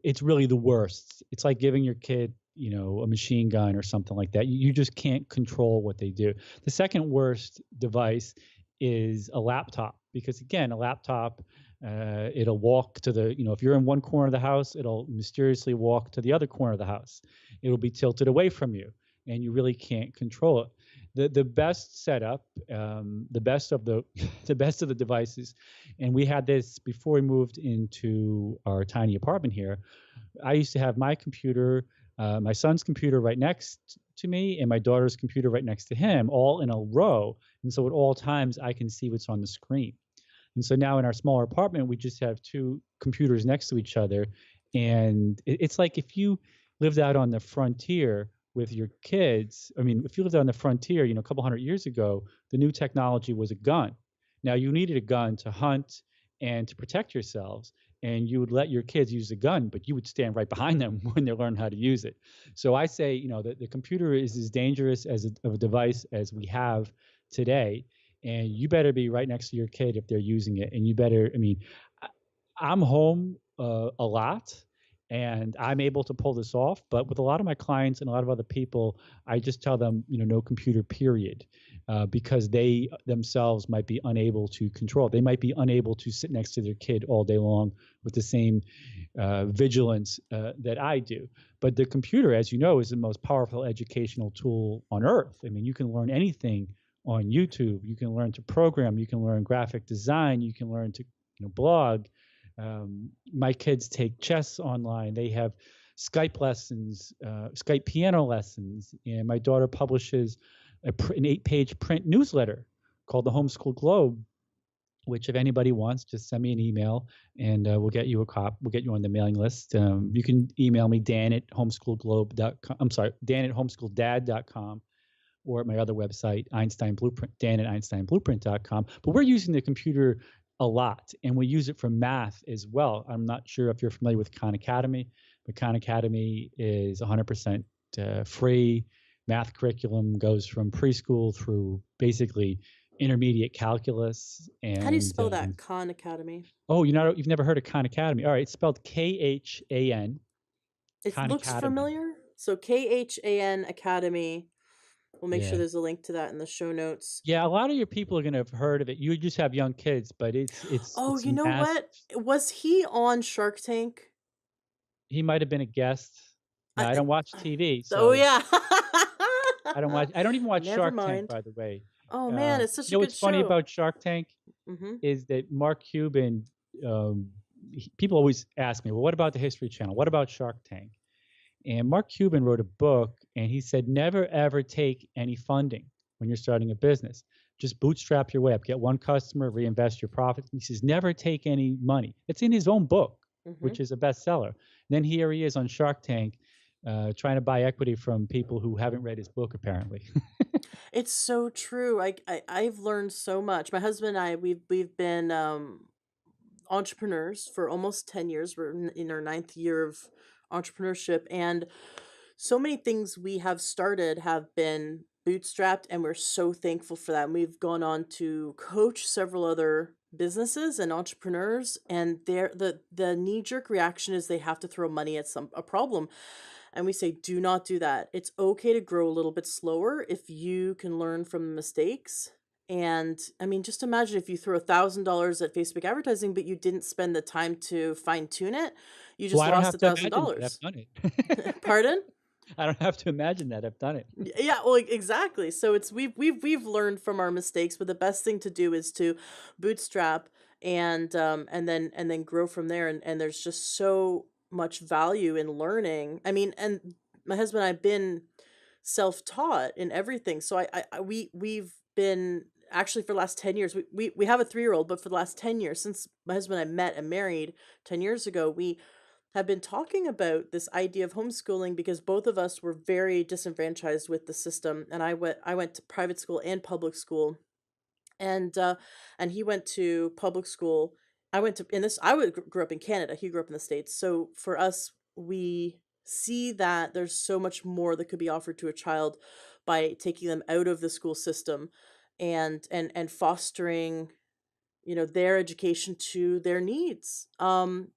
It's really the worst. It's like giving your kid, a machine gun or something like that. You just can't control what they do. The second worst device is a laptop, because again, a laptop, it'll walk to if you're in one corner of the house, it'll mysteriously walk to the other corner of the house. It'll be tilted away from you, and you really can't control it. The best setup, the best of the the best of the devices, and we had this before we moved into our tiny apartment here. I used to have my computer, my son's computer right next to me, and my daughter's computer right next to him, all in a row. And so at all times, I can see what's on the screen. And so now in our smaller apartment, we just have two computers next to each other. And it's like if you lived out on the frontier with your kids. I mean, if you lived on the frontier, a couple hundred years ago, the new technology was a gun. Now, you needed a gun to hunt and to protect yourselves, and you would let your kids use a gun, but you would stand right behind them when they learn how to use it. So I say, that the computer is as dangerous of a device as we have today, and you better be right next to your kid if they're using it. And you better, I- I'm home a lot, and I'm able to pull this off. But with a lot of my clients and a lot of other people, I just tell them, no computer, period, because they themselves might be unable to control. They might be unable to sit next to their kid all day long with the same vigilance that I do. But the computer, as you know, is the most powerful educational tool on earth. I mean, you can learn anything on YouTube. You can learn to program. You can learn graphic design. You can learn to blog. My kids take chess online. They have Skype lessons, Skype piano lessons, and my daughter publishes an 8-page print newsletter called the Homeschool Globe, which if anybody wants, just send me an email and we'll get you a copy. We'll get you on the mailing list. You can email me, Dan@homeschoolglobe.com. I'm sorry, Dan@homesschooldad.com, or at my other website, Einstein Blueprint, Dan@einsteinblueprint.com. But we're using the computer a lot, and we use it for math as well. I'm not sure if you're familiar with Khan Academy, but Khan Academy is 100% free. Math curriculum goes from preschool through basically intermediate calculus. And How do you spell that? Khan Academy. Oh, you've never heard of Khan Academy? All right, it's spelled Khan. It Khan looks Academy. familiar. So Khan Academy. We'll make sure there's a link to that in the show notes. Yeah, a lot of your people are gonna have heard of it. You just have young kids, but it's Oh, it's you know massive. what? Was he on Shark Tank? He might have been a guest. Now, I don't watch TV, Oh so yeah. I don't even watch Never Shark Tank, mind. by the way. Oh man, it's such You a know good what's funny show. about Shark Tank is that Mark Cuban. People always ask me, well, what about the History Channel? What about Shark Tank? And Mark Cuban wrote a book, and he said, never ever take any funding when you're starting a business. Just bootstrap your way up. Get one customer, reinvest your profits. He says, never take any money. It's in his own book, which is a bestseller. And then here he is on Shark Tank, trying to buy equity from people who haven't read his book, apparently. It's so true. I've learned so much. My husband and I, we've been entrepreneurs for almost 10 years. We're in our 9th year of entrepreneurship, and so many things we have started have been bootstrapped, and we're so thankful for that. And we've gone on to coach several other businesses and entrepreneurs, and the knee-jerk reaction is they have to throw money at a problem. And we say, do not do that. It's okay to grow a little bit slower if you can learn from the mistakes. And I mean, just imagine if you throw $1,000 at Facebook advertising, but you didn't spend the time to fine tune it, you just Well, I don't lost have to imagine that. I've $1,000. done it. Pardon? I don't have to imagine that. I've done it. Yeah, well, exactly. So it's we've learned from our mistakes, but the best thing to do is to bootstrap and then grow from there. And there's just so much value in learning. I mean, and my husband and I've been self-taught in everything. So we've been actually for the last 10 years. We have a 3-year-old, but for the last 10 years since my husband and I met and married 10 years ago, we have been talking about this idea of homeschooling because both of us were very disenfranchised with the system. And I went to private school and public school, and he went to public school. I went to in this I grew up in Canada. He grew up in the States. So for us, we see that there's so much more that could be offered to a child by taking them out of the school system and fostering, their education to their needs. Well,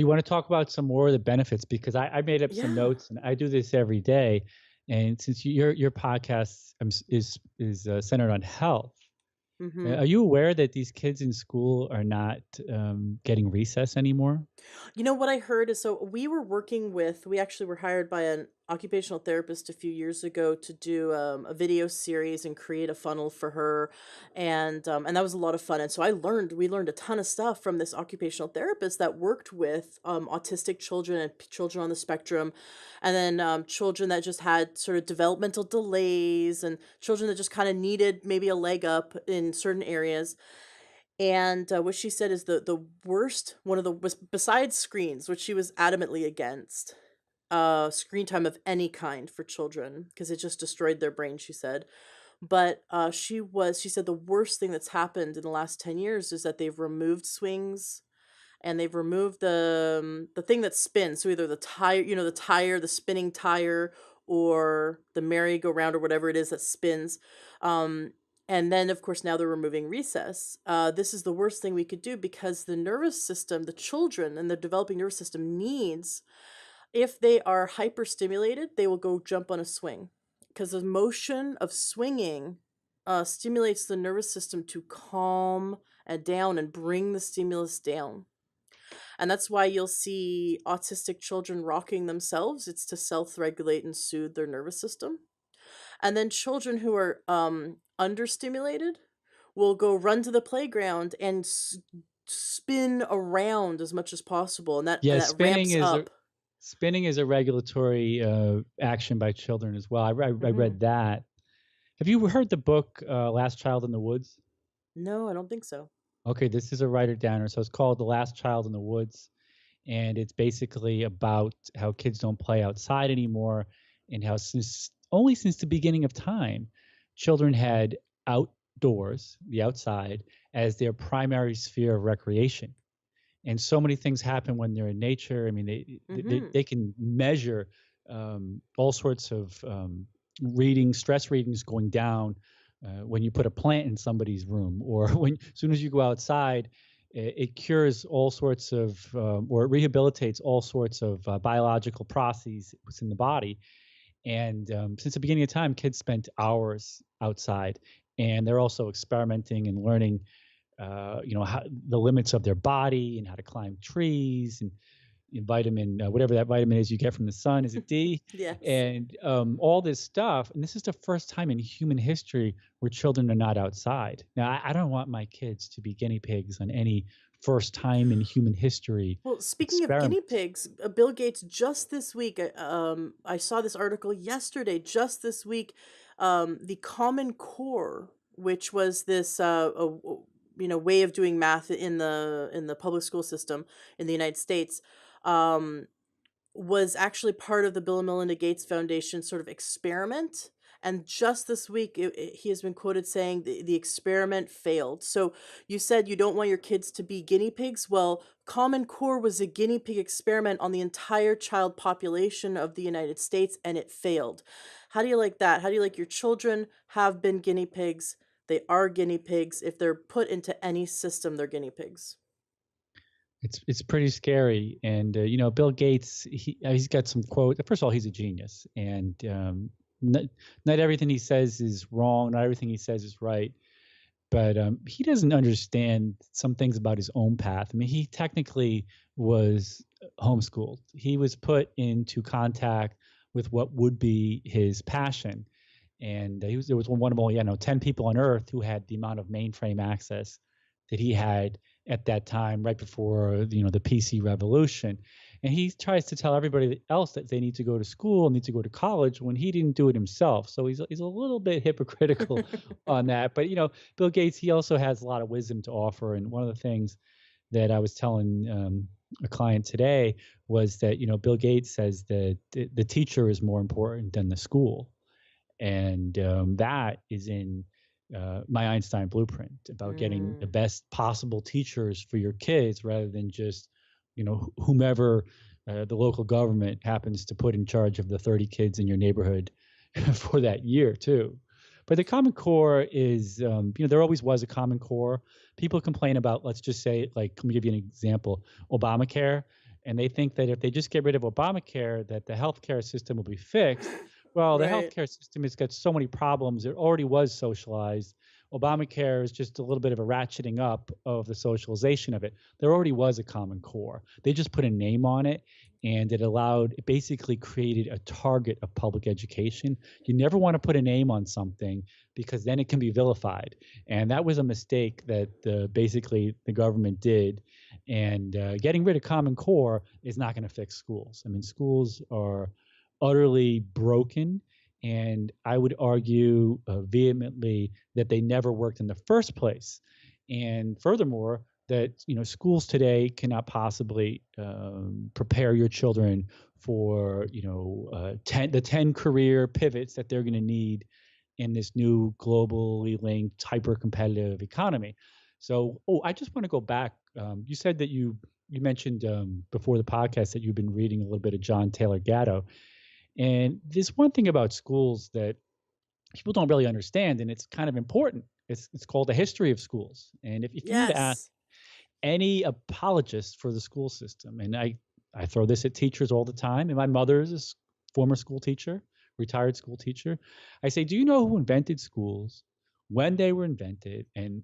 you want to talk about some more of the benefits, because I made up some Yeah. notes, and I do this every day. And since your podcast is centered on health, Mhm. are you aware that these kids in school are not getting recess anymore? You know what I heard is so we actually were hired by an occupational therapist a few years ago to do a video series and create a funnel for her, and that was a lot of fun. And so we learned a ton of stuff from this occupational therapist that worked with autistic children and children on the spectrum, and then children that just had sort of developmental delays and children that just kind of needed maybe a leg up in certain areas. And, what she said is the worst one of the was besides screens, which she was adamantly against, screen time of any kind for children because it just destroyed their brain, she said. But, she said the worst thing that's happened in the last 10 years is that they've removed swings and they've removed the thing that spins. So either the spinning tire, or the merry-go-round or whatever it is that spins. Um, and then of course now they're removing recess. This is the worst thing we could do because the nervous system, the children and the developing nervous system needs, if they are hyperstimulated, they will go jump on a swing because the motion of swinging stimulates the nervous system to calm and down and bring the stimulus down. And that's why you'll see autistic children rocking themselves. It's to self-regulate and soothe their nervous system. And then children who are understimulated will go run to the playground and spin around as much as possible, and Yeah, that ramps up. spinning is a regulatory action by children as well. I Mhm. read that. Have you heard the book Last Child in the Woods? No, I don't think so. Okay, this is a writer downer, so it's called The Last Child in the Woods, and it's basically about how kids don't play outside anymore, and how since the beginning of time, children had outdoors, the outside, as their primary sphere of recreation. And so many things happen when they're in nature. I mean, Mhm. they can measure all sorts of stress readings going down when you put a plant in somebody's room, or when as soon as you go outside, it cures all sorts of or it rehabilitates all sorts of biological processes within the body. And since the beginning of time, kids spent hours outside, and they're also experimenting and learning how, the limits of their body and how to climb trees and vitamin, whatever that vitamin is you get from the sun. Is it D? Yes. And all this stuff. And this is the first time in human history where children are not outside. Now, I don't want my kids to be guinea pigs on any first time in human history Well, speaking of guinea experiment. pigs, Bill Gates just this week, I saw this article yesterday, just this week, the Common Core, which was this, way of doing math in the public school system in the United States, um, was actually part of the Bill and Melinda Gates Foundation sort of experiment. And just this week, he has been quoted saying the experiment failed. So you said you don't want your kids to be guinea pigs. Well, Common Core was a guinea pig experiment on the entire child population of the United States, and it failed. How do you like that? How do you like your children have been guinea pigs? They are guinea pigs. If they're put into any system, they're guinea pigs. It's pretty scary. And Bill Gates, he's got some quote. First of all, he's a genius, and not everything he says is wrong. Not everything he says is right. But he doesn't understand some things about his own path. I mean, he technically was homeschooled. He was put into contact with what would be his passion, and there was one of only 10 people on Earth who had the amount of mainframe access that he had at that time, right before the PC revolution. And he tries to tell everybody else that they need to go to school, need to go to college, when he didn't do it himself. So he's a little bit hypocritical on that. But Bill Gates, he also has a lot of wisdom to offer. And one of the things that I was telling a client today was that Bill Gates says that the teacher is more important than the school, and that is in my Einstein blueprint about getting the Mm. best possible teachers for your kids, rather than just whomever the local government happens to put in charge of the 30 kids in your neighborhood for that year too. But the Common Core is, there always was a Common Core. People complain about, let's just say, like, let me give you an example, Obamacare, and they think that if they just get rid of Obamacare, that the healthcare system will be fixed. Well, the Right. healthcare system has got so many problems. It already was socialized. Obamacare is just a little bit of a ratcheting up of the socialization of it. There already was a Common Core. They just put a name on it, and it basically created a target of public education. You never want to put a name on something, because then it can be vilified. And that was a mistake that basically the government did. And getting rid of Common Core is not going to fix schools. I mean, schools are utterly broken. And I would argue vehemently that they never worked in the first place. And furthermore, that schools today cannot possibly prepare your children for the 10 career pivots that they're going to need in this new globally linked hyper competitive economy. So, I just want to go back. You said that you mentioned before the podcast that you've been reading a little bit of John Taylor Gatto, and there's one thing about schools that people don't really understand, and it's kind of important. It's called the history of schools. And if you were to ask Yes. any apologist for the school system, and I throw this at teachers all the time, and my mother is a former school teacher, retired school teacher. I say, do you know who invented schools, when they were invented, and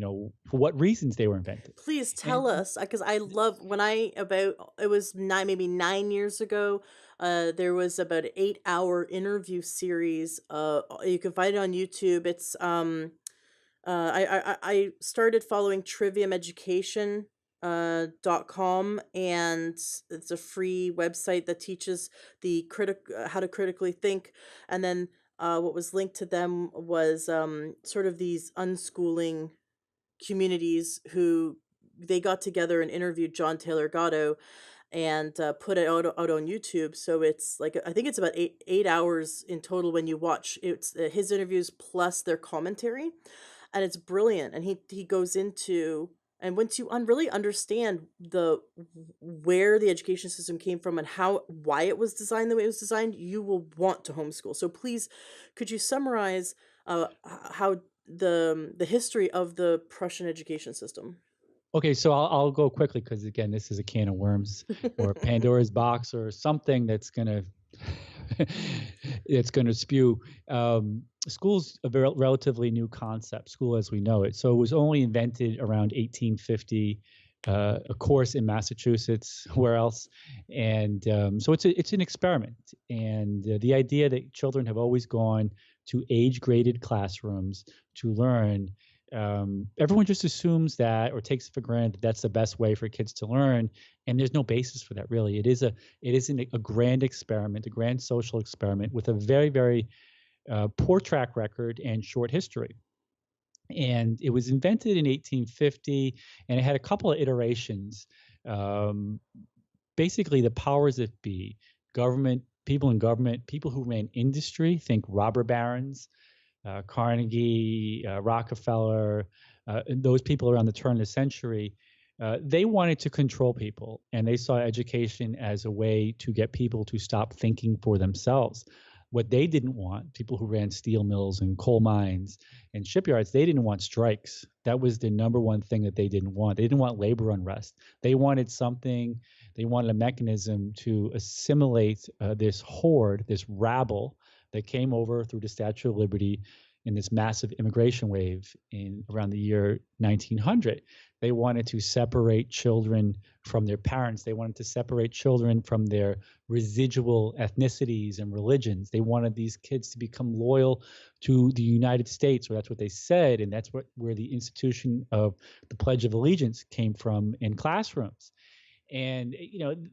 for what reasons they were invented. Please And tell us, because I love when I about it was maybe 9 years ago. There was about an 8-hour interview series. You can find it on YouTube. It's I started following Trivium Education .com, and it's a free website that teaches how to critically think. And then what was linked to them was sort of these unschooling communities who they got together and interviewed John Taylor Gatto and put it out on YouTube. So it's like I think it's about eight hours in total when you watch. It's his interviews plus their commentary, and it's brilliant. And he goes into, and once you really understand where the education system came from and why it was designed the way it was designed, you will want to homeschool. So please, could you summarize how the history of the Prussian education system? okay, so I'll go quickly because again, this is a can of worms or Pandora's box or something that's gonna it's gonna spew. School's a very relatively new concept, school as we know it. So it was only invented around 1850, of course, in Massachusetts. Where else? And so it's an experiment. And the idea that children have always gone to age-graded classrooms to learn, everyone just assumes that or takes it for granted that that's the best way for kids to learn, and there's no basis for that really. It is a grand experiment, a grand social experiment with a very, very poor track record and short history. And it was invented in 1850, and it had a couple of iterations. Um, Basically, the powers that be, government, people who ran industry, think robber barons, Carnegie, Rockefeller, and those people around the turn of the century, they wanted to control people, and they saw education as a way to get people to stop thinking for themselves. What they didn't want, people who ran steel mills and coal mines and shipyards, they didn't want strikes. That was the number one thing that they didn't want. They didn't want labor unrest. They wanted they wanted a mechanism to assimilate this horde, this rabble that came over through the Statue of Liberty in this massive immigration wave in around the year 1900. They wanted to separate children from their parents. They wanted to separate children from their residual ethnicities and religions. They wanted these kids to become loyal to the United States, or that's what they said, and that's where the institution of the Pledge of Allegiance came from in classrooms. And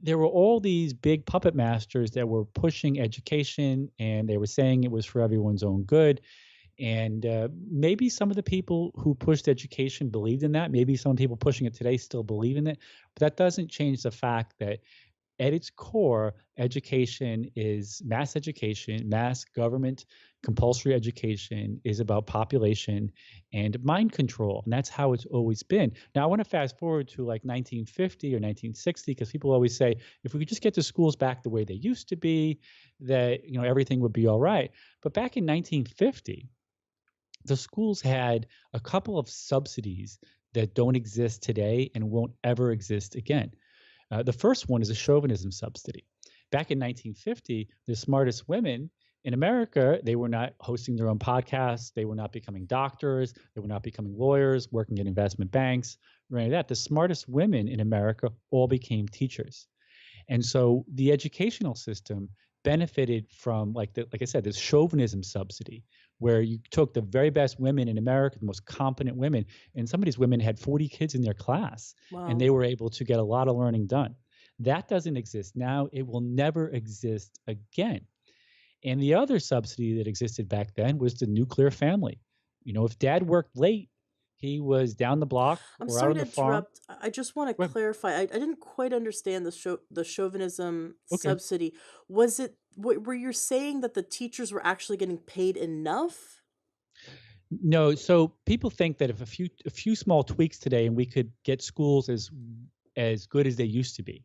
there were all these big puppet masters that were pushing education, and they were saying it was for everyone's own good. And maybe some of the people who pushed education believed in that. Maybe some people pushing it today still believe in it. But that doesn't change the fact that at its core, education is mass education, mass government, compulsory education is about population and mind control. And that's how it's always been. Now, I want to fast forward to like 1950 or 1960, because people always say, if we could just get the schools back the way they used to be, that everything would be all right. But back in 1950, the schools had a couple of subsidies that don't exist today and won't ever exist again. The first one is a chauvinism subsidy. Back in 1950, the smartest women in America, they were not hosting their own podcasts. They were not becoming doctors. They were not becoming lawyers, working at investment banks, or any of that. The smartest women in America all became teachers. And so the educational system benefited from, like I said, this chauvinism subsidy, where you took the very best women in America, the most competent women, and some of these women had 40 kids in their class, and they Wow. were able to get a lot of learning done. That doesn't exist now. It will never exist again. And the other subsidy that existed back then was the nuclear family. If dad worked late, he was down the block I'm or out sorry on to the farm. interrupt. I just want to Well, clarify. I didn't quite understand the chauvinism okay. subsidy. Were you saying that the teachers were actually getting paid enough? No, so people think that if a few small tweaks today and we could get schools as good as they used to be.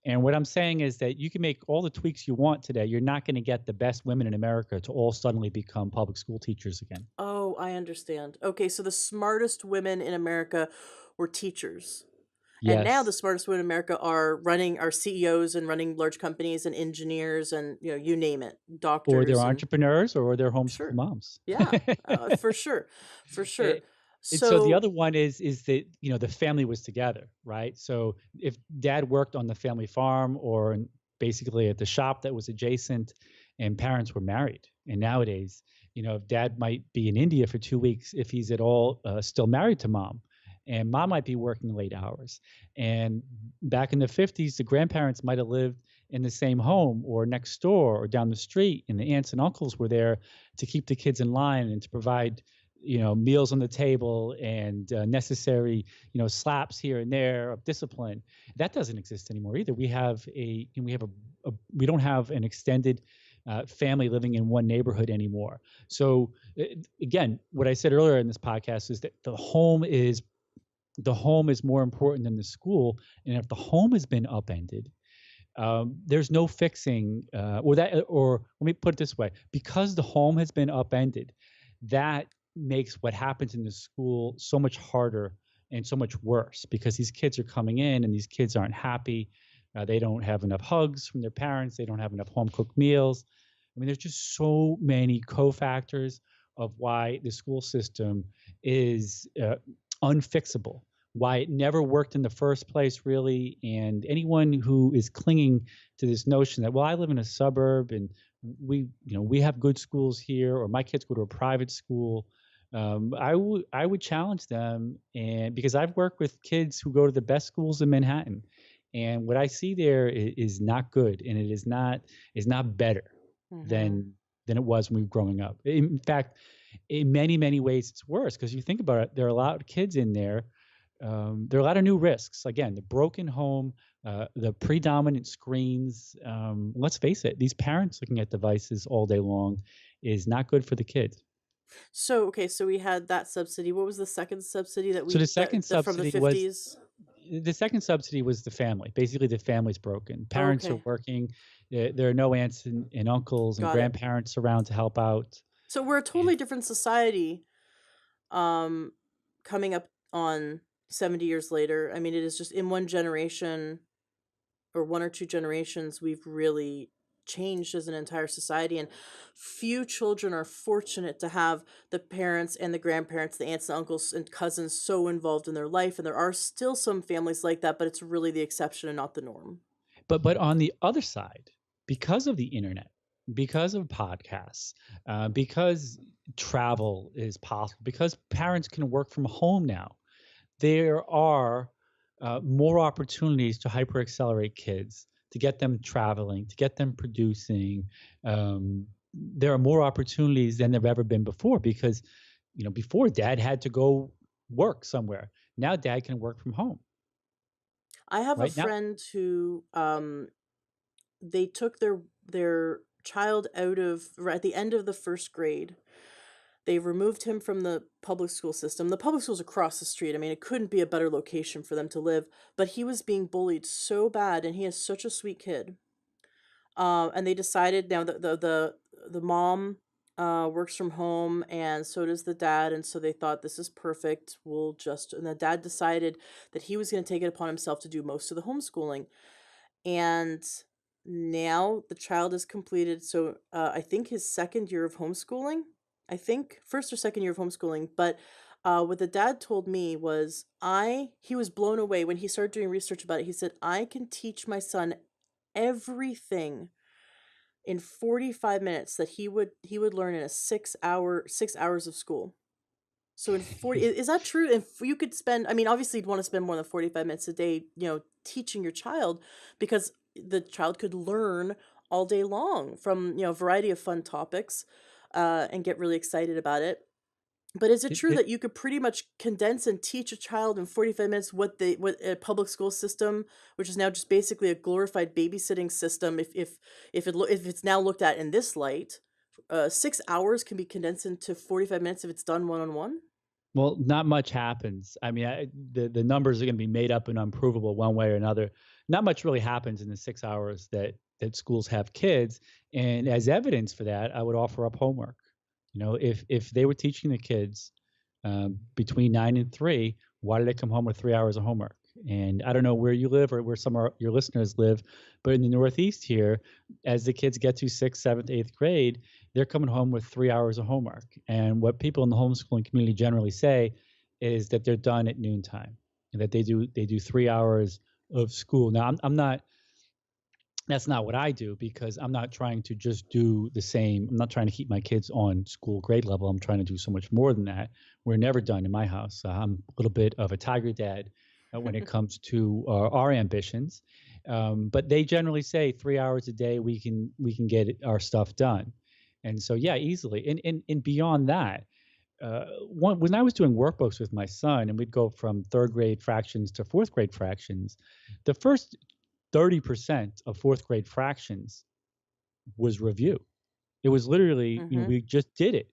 And what I'm saying is that you can make all the tweaks you want today. You're not going to get the best women in America to all suddenly become public school teachers again. Oh, I understand. Okay, so the smartest women in America were teachers. And now the Yes. smartest women in America are CEOs and running large companies and engineers and you name it, Or they're doctors and entrepreneurs or they're homeschool sure. moms. Yeah, for sure. For Eh, sure. And so the So, other one is that, the family was together, right? So if dad worked on the family farm or basically at the shop that was adjacent and parents were married. And nowadays, if dad might be in India for 2 weeks, if he's at all still married to mom, and mom might be working late hours. And back in the 50s, the grandparents might have lived in the same home or next door or down the street, and the aunts and uncles were there to keep the kids in line and to provide meals on the table and necessary slaps here and there of discipline. That doesn't exist anymore either. We don't have an extended family living in one neighborhood anymore. So again, what I said earlier in this podcast is that the home is more important than the school. And if the home has been upended, there's no fixing, or let me put it this way: because the home has been upended, that makes what happens in the school so much harder and so much worse, because these kids are coming in and these kids aren't happy. They don't have enough hugs from their parents. They don't have enough home cooked meals. I mean, there's just so many cofactors of why the school system is unfixable, why it never worked in the first place, really. And anyone who is clinging to this notion that, well, I live in a suburb and we have good schools here, or my kids go to a private school, I would challenge them, and because I've worked with kids who go to the best schools in Manhattan, and what I see there is not good, and it is not better mhm. than it was when we were growing up. In fact, in many ways, it's worse, because you think about it, there are a lot of kids in there. There are a lot of new risks. Again, the broken home, the predominant screens. Let's face it, these parents looking at devices all day long is not good for the kids. So, okay, so we had that subsidy. What was the second subsidy that So we that from the 50s? the second subsidy was the family. Basically, the family's broken. Parents are Okay, working. There are no aunts and uncles and got it. grandparents around to help out. So we're a And totally different society, um, coming up on 70 years later. I mean, it is just in one generation or one or two generations, we've really changed as an entire society. And few children are fortunate to have the parents and the grandparents, the aunts and uncles and cousins so involved in their life. And there are still some families like that, but it's really the exception and not the norm. but on the other side, because of the internet, because of podcasts, because travel is possible, because parents can work from home now, there are more opportunities to hyper accelerate kids, to get them traveling, to get them producing. There are more opportunities than there have ever been before, because before dad had to go work somewhere. Now dad can work from home. I have a Right now, friend who they took their child out of right at the end of the first grade. They removed him from the public school system. The public school's across the street. I mean, it couldn't be a better location for them to live, but he was being bullied so bad, and he is such a sweet kid. And they decided now that the mom works from home, and so does the dad, and so they thought this is perfect. We'll just and the dad decided that he was going to take it upon himself to do most of the homeschooling. And now the child is completed, so, I think his second year of homeschooling? I think first or second year of homeschooling, but, what the dad told me was he was blown away when he started doing research about it. He said, "I can teach my son everything in 45 minutes that he would learn in a 6 hours of school." So in 40 is that true? If you could spend, I mean, obviously you'd want to spend more than 45 minutes a day, teaching your child, because the child could learn all day long from, a variety of fun topics, and get really excited about it. But is it it, true it, that you could pretty much condense and teach a child in 45 minutes what a public school system, which is now just basically a glorified babysitting system, if it's now looked at in this light, 6 hours can be condensed into 45 minutes if it's done one on one? well, not much happens. I mean, the numbers are going to be made up and unprovable one way or another. Not much really happens in the 6 hours that schools have kids, and as evidence for that, I would offer up homework. If they were teaching the kids between 9 and 3, why did they come home with 3 hours of homework? And I don't know where you live or where some of your listeners live, but in the Northeast here, as the kids get to sixth, seventh, eighth grade, they're coming home with 3 hours of homework. And what people in the homeschooling community generally say is that they're done at noontime, and that they do 3 hours of school. Now, I'm not. That's not what I do, because I'm not trying to just do the same. I'm not trying to keep my kids on school grade level. I'm trying to do so much more than that. We're never done in my house. I'm a little bit of a tiger dad when it comes to our ambitions, but they generally say 3 hours a day we can get our stuff done, and so yeah, easily. And beyond that, when I was doing workbooks with my son, and we'd go from third grade fractions to fourth grade fractions, the first 30% of fourth grade fractions was review. It was literally, Mm-hmm. we just did it.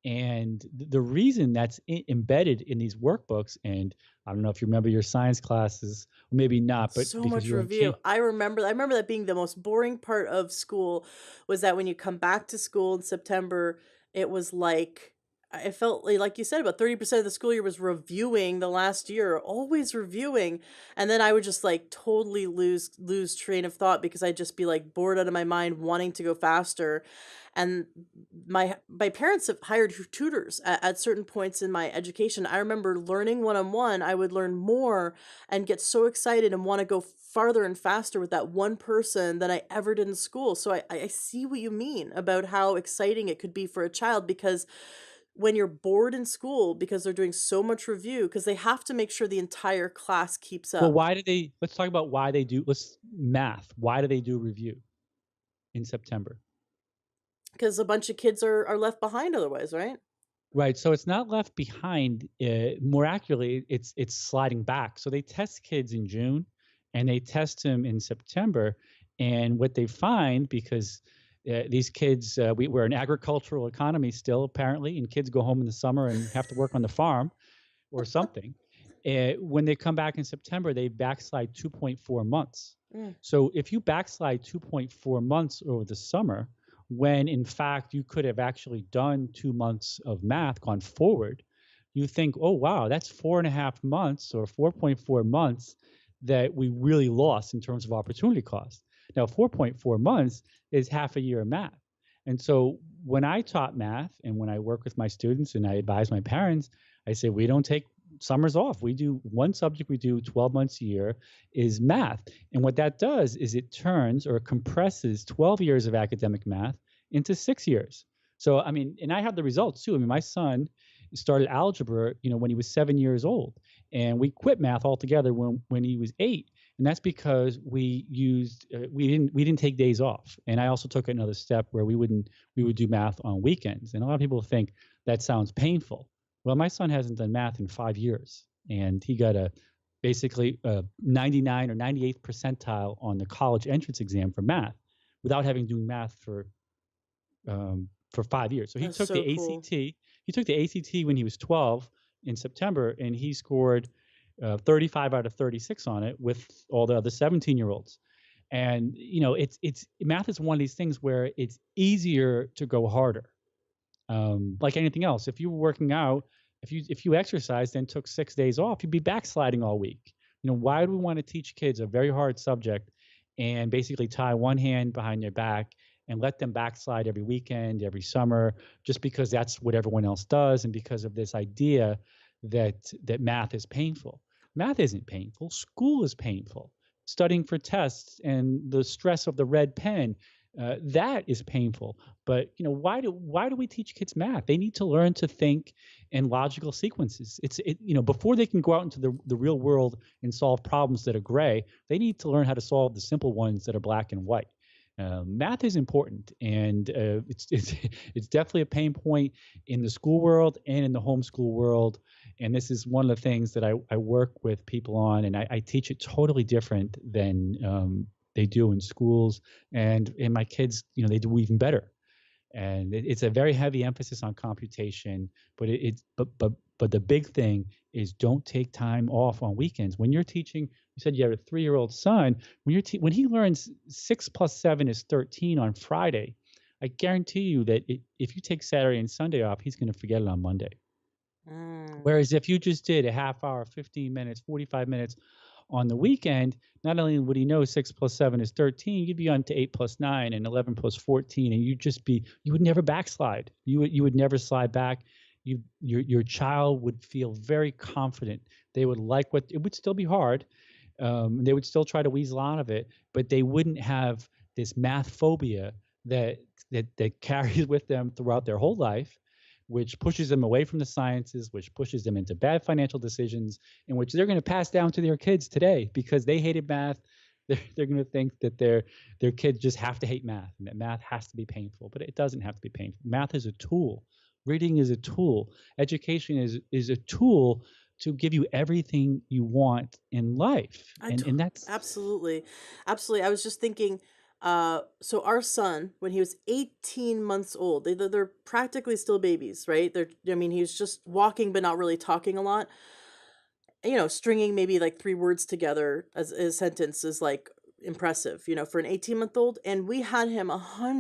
And the reason that's embedded in these workbooks, and I don't know if you remember your science classes, maybe not, but So because much you were in review. camp. I remember that being the most boring part of school, was that when you come back to school in September, it was like, I felt like you said, about 30% of the school year was reviewing the last year, always reviewing. And then I would just like totally lose train of thought, because I'd just be like bored out of my mind, wanting to go faster. And my parents have hired tutors at certain points in my education. I remember learning one-on-one, I would learn more and get so excited and want to go farther and faster with that one person than I ever did in school. So I see what you mean about how exciting it could be for a child, because when you're bored in school, because they're doing so much review, because they have to make sure the entire class keeps Well, up, why do they, let's talk about why they do, let's math. Why do they do review in September? because a bunch of kids are left behind otherwise, right? Right, so it's not left behind. More accurately, it's sliding back. So they test kids in June, and they test them in September. And what they find, because these kids, we're an agricultural economy still, apparently, and kids go home in the summer and have to work on the farm or something. When they come back in September, they backslide 2.4 months. Mm. So if you backslide 2.4 months over the summer, when in fact you could have actually done 2 months of math, gone forward, you think, oh, wow, that's 4.5 months or 4.4 months that we really lost in terms of opportunity cost. Now, 4.4 months is half a year of math. And so when I taught math and when I work with my students and I advise my parents, I say, we don't take summers off. We do one subject we do 12 months a year is math. And what that does is it turns or compresses 12 years of academic math into 6 years. So, I mean, and I have the results too. I mean, my son started algebra, when he was 7 years old, and we quit math altogether when he was 8. And that's because we didn't take days off. And I also took another step where we would do math on weekends. And a lot of people think that sounds painful. Well, my son hasn't done math in 5 years, and he got basically a 99 or 98th percentile on the college entrance exam for math without having to do math for 5 years. So he That's took the so cool. ACT. He took the ACT when he was 12 in September, and he scored 35 out of 36 on it with all the other 17-year-olds. And it's math is one of these things where it's easier to go harder. Like anything else, if you were working out, if you exercised and took 6 days off, you'd be backsliding all week. Why do we want to teach kids a very hard subject and basically tie one hand behind their back and let them backslide every weekend, every summer, just because that's what everyone else does, and because of this idea that math is painful? Math isn't painful. School is painful. Studying for tests and the stress of the red pen, that is painful. But why do we teach kids math? They need to learn to think in logical sequences. Before they can go out into the real world and solve problems that are gray, they need to learn how to solve the simple ones that are black and white. Math is important, and it's definitely a pain point in the school world and in the homeschool world. And this is one of the things that I work with people on, and I teach it totally different than they do in schools. And my kids, they do even better. And it's a very heavy emphasis on computation, but but the big thing is don't take time off on weekends. When you're teaching, you said you have a 3-year-old son. When he learns 6 plus 7 is 13 on Friday, I guarantee you that if you take Saturday and Sunday off, he's going to forget it on Monday. Mm. Whereas if you just did a half hour, 15 minutes, 45 minutes on the weekend, not only would he know 6 plus 7 is 13, you'd be on to 8 plus 9 and 11 plus 14, and you would never backslide. You would never slide back. your child would feel very confident. They would like what it would still be hard. They would still try to weasel out of it, but they wouldn't have this math phobia that that carries with them throughout their whole life, which pushes them away from the sciences, which pushes them into bad financial decisions, in which they're going to pass down to their kids today because they hated math. They're going to think that their kids just have to hate math and that math has to be painful, but it doesn't have to be painful. Math is a tool. Reading is a tool. Education is a tool to give you everything you want in life. And that's Absolutely. Absolutely. I was just thinking, so our son, when he was 18 months old, they're practically still babies, right? I mean, he was just walking, but not really talking a lot. Stringing maybe like three words together as a sentence is like impressive, for an 18-month-old. And we had him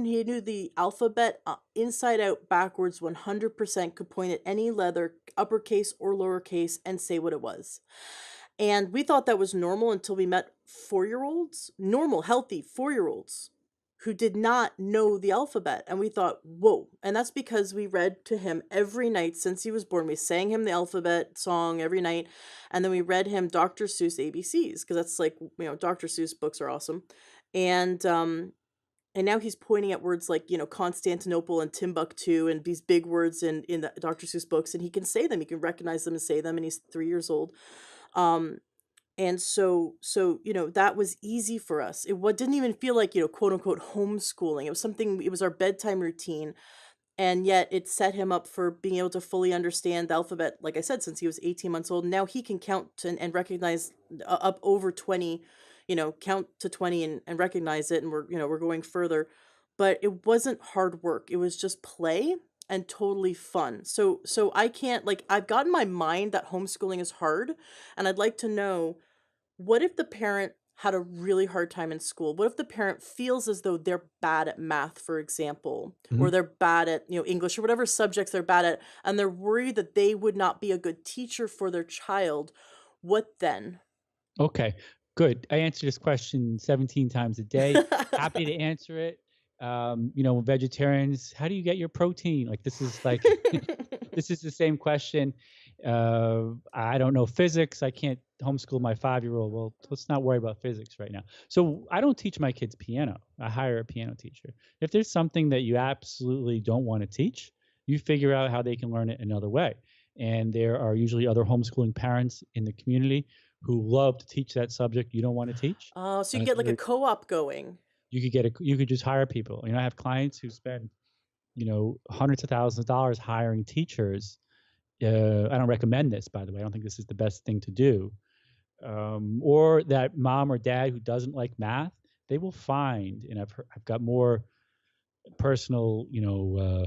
he knew the alphabet inside out, backwards, 100%, could point at any letter, uppercase or lowercase, and say what it was. And we thought that was normal until we met 4-year-olds, normal, healthy 4-year-olds who did not know the alphabet. And we thought, whoa. And that's because we read to him every night since he was born. We sang him the alphabet song every night. And then we read him Dr. Seuss ABCs, because that's like, Dr. Seuss books are awesome. And now he's pointing at words like, Constantinople and Timbuktu and these big words in the Dr. Seuss books. And he can say them. He can recognize them and say them. And he's 3 years old. And so, that was easy for us. Didn't even feel like, quote unquote homeschooling. It was our bedtime routine. And yet it set him up for being able to fully understand the alphabet, like I said, since he was 18 months old. Now he can count and recognize up over 20, count to 20 and recognize it. And we're going further. But it wasn't hard work. It was just play and totally fun. So I can't, I've got in my mind that homeschooling is hard. And I'd like to know, what if the parent had a really hard time in school? What if the parent feels as though they're bad at math, for example, or they're bad at, English or whatever subjects they're bad at, and they're worried that they would not be a good teacher for their child? What then? okay. Good. I answer this question 17 times a day. Happy to answer it. Vegetarians, how do you get your protein? Like this is like this is the same question. I don't know physics. I can't homeschool my 5-year-old. Well, let's not worry about physics right now. So I don't teach my kids piano. I hire a piano teacher. If there's something that you absolutely don't want to teach, you figure out how they can learn it another way. And there are usually other homeschooling parents in the community who love to teach that subject you don't want to teach. So you get like a co-op going. You could just hire people. I have clients who spend, hundreds of thousands of dollars hiring teachers. I don't recommend this, by the way. I don't think this is the best thing to do. Or that mom or dad who doesn't like math, they will find, and I've got more personal,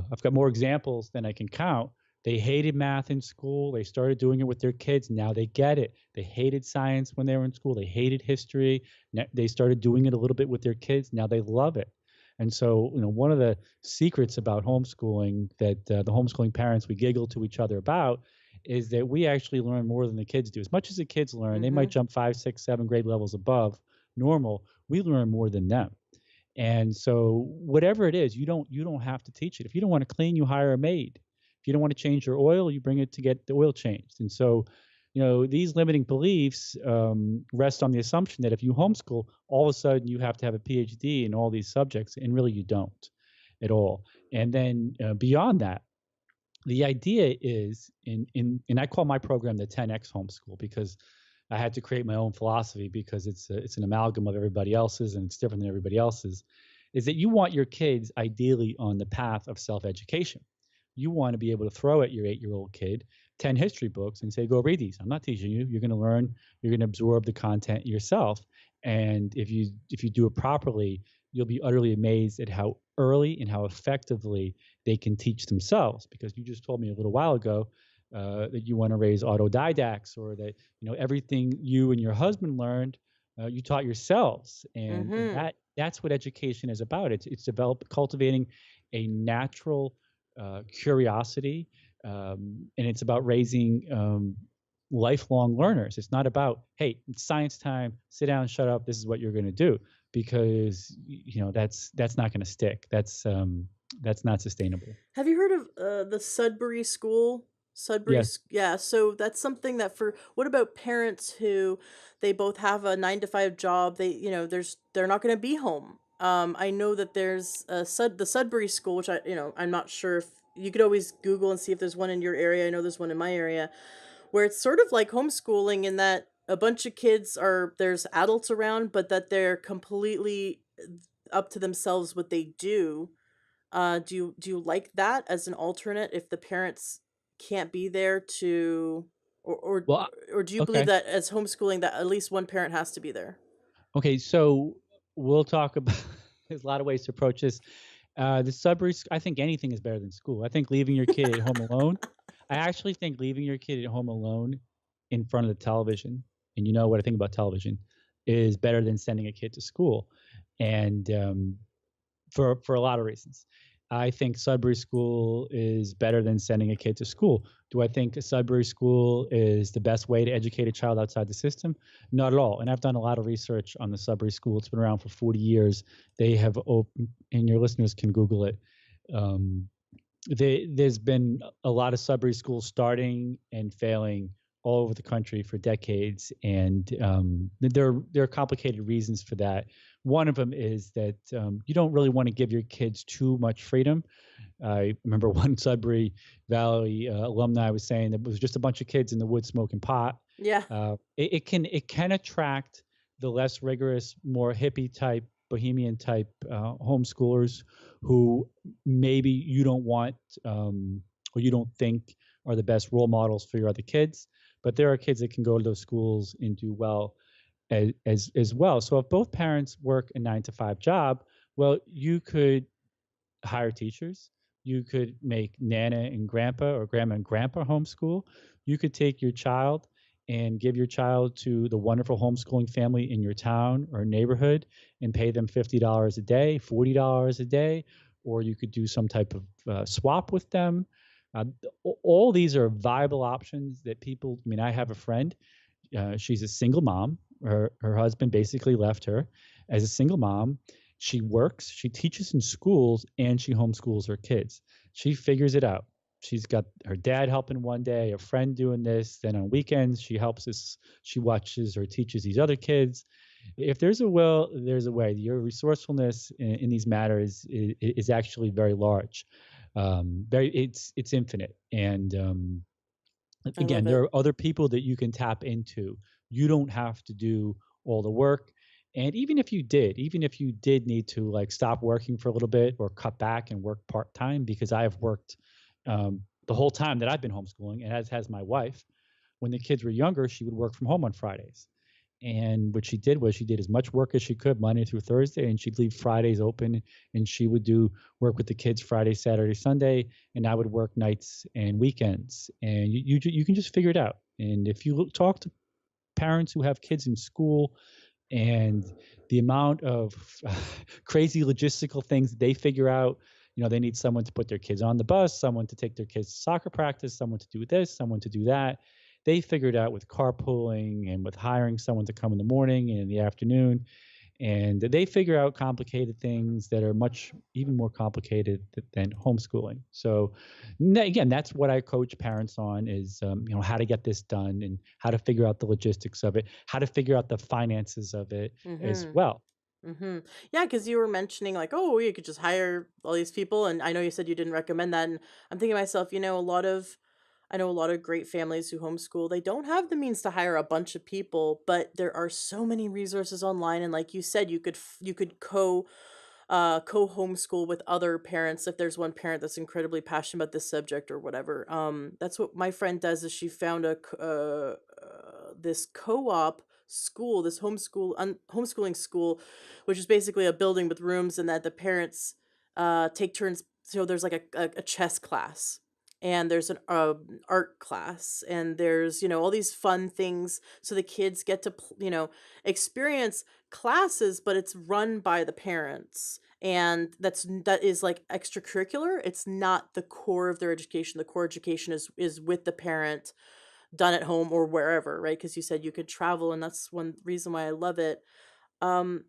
I've got more examples than I can count. They hated math in school. They started doing it with their kids. Now they get it. They hated science when they were in school. They hated history. They started doing it a little bit with their kids. Now they love it. And so, one of the secrets about homeschooling that the homeschooling parents, we giggle to each other about, is that we actually learn more than the kids do. As much as the kids learn, they might jump 5, 6, 7 grade levels above normal. We learn more than them. And so whatever it is, you don't have to teach it. If you don't want to clean, you hire a maid. If you don't want to change your oil, you bring it to get the oil changed. And so, these limiting beliefs rest on the assumption that if you homeschool, all of a sudden you have to have a PhD in all these subjects, and really you don't at all. And then beyond that, the idea is, and I call my program the 10X homeschool because I had to create my own philosophy because it's an amalgam of everybody else's and it's different than everybody else's, is that you want your kids ideally on the path of self-education. You want to be able to throw at your 8-year-old kid 10 history books and say, go read these. I'm not teaching you. You're going to learn. You're going to absorb the content yourself. And if you do it properly, you'll be utterly amazed at how early and how effectively they can teach themselves. Because you just told me a little while ago that you want to raise autodidacts, or that everything you and your husband learned, you taught yourselves. And that's what education is about. It's cultivating a natural curiosity, and it's about raising lifelong learners. It's not about, hey, it's science time, sit down, shut up, this is what you're going to do, because that's not going to stick. That's not sustainable. Have you heard of the Sudbury School? Yes. Yeah, so that's something that for what about parents who they both have a 9 to 5 job, they're not gonna be home. I know that there's the Sudbury School, which I'm not sure if you could always Google and see if there's one in your area. I know there's one in my area, where it's sort of like homeschooling in that a bunch of kids are there's adults around, but that they're completely up to themselves what they do. Do you like that as an alternate if the parents can't be there to or or Well, or do you believe okay. that as homeschooling that at least one parent has to be there? Okay, so we'll talk about there's a lot of ways to approach this. The Sudbury I think anything is better than school. I think leaving your kid at home alone I actually think leaving your kid at home alone in front of the television, and you know what I think about television, is better than sending a kid to school, and, for a lot of reasons. I think Sudbury School is better than sending a kid to school. Do I think a Sudbury School is the best way to educate a child outside the system? Not at all. And I've done a lot of research on the Sudbury School. It's been around for 40 years. They have opened, and your listeners can Google it. Um, there's been a lot of Sudbury schools starting and failing all over the country for decades, and there are complicated reasons for that. One of them is that you don't really want to give your kids too much freedom. I remember one Sudbury Valley alumni was saying that it was just a bunch of kids in the woods smoking pot. Yeah, It can attract the less rigorous, more hippie type, bohemian type homeschoolers who maybe you don't want or you don't think are the best role models for your other kids. But there are kids that can go to those schools and do well as well. So if both parents work a 9 to 5 job, well, you could hire teachers. You could make Nana and Grandpa or Grandma and Grandpa homeschool. You could take your child and give your child to the wonderful homeschooling family in your town or neighborhood and pay them $50 a day, $40 a day, or you could do some type of swap with them. All these are viable options that people, I mean, I have a friend, she's a single mom. Her husband basically left her as a single mom. She works, she teaches in schools, and she homeschools her kids. She figures it out. She's got her dad helping one day, a friend doing this. Then on weekends, she helps us. She watches or teaches these other kids. If there's a will, there's a way. Your resourcefulness in these matters is actually very large. It's infinite, and I love again, there it. are other people that you can tap into. You don't have to do all the work. And even if you did need to like stop working for a little bit or cut back and work part time, because I have worked the whole time that I've been homeschooling, and as has my wife. When the kids were younger, she would work from home on Fridays. And what she did was she did as much work as she could Monday through Thursday, and she'd leave Fridays open, and she would do work with the kids Friday, Saturday, Sunday, and I would work nights and weekends. And you can just figure it out. And if you talk to parents who have kids in school and the amount of crazy logistical things that they figure out, they need someone to put their kids on the bus, someone to take their kids to soccer practice, someone to do this, someone to do that. They figured out with carpooling and with hiring someone to come in the morning and in the afternoon, and they figure out complicated things that are much even more complicated than homeschooling. So again, that's what I coach parents on is how to get this done and how to figure out the logistics of it, how to figure out the finances of it as Mhm. well. Mhm. Yeah, because you were mentioning like, "Oh, you could just hire all these people," and I know you said you didn't recommend that, and I'm thinking to myself, I know a lot of great families who homeschool, they don't have the means to hire a bunch of people, but there are so many resources online, and like you said, you could co-homeschool with other parents if there's one parent that's incredibly passionate about this subject or whatever. That's what my friend does is she found this co-op school, this homeschooling school, which is basically a building with rooms and that the parents take turns. So there's like a chess class and there's an art class and there's all these fun things so the kids get to experience classes, but it's run by the parents, and that is like extracurricular. It's not the core of their education. The core education is with the parent, done at home or wherever, right? Because you said you could travel, and that's one reason why I love it. Um,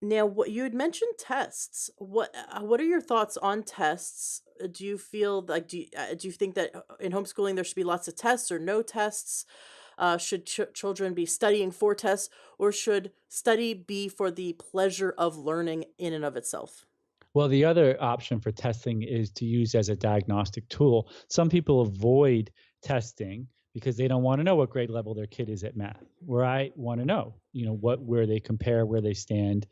Now, what you had mentioned tests. What are your thoughts on tests? Do you feel like do you think that in homeschooling there should be lots of tests or no tests? Should children be studying for tests, or should study be for the pleasure of learning in and of itself? Well, the other option for testing is to use as a diagnostic tool. Some people avoid testing because they don't want to know what grade level their kid is at math. Where I want to know, where they compare, where they stand.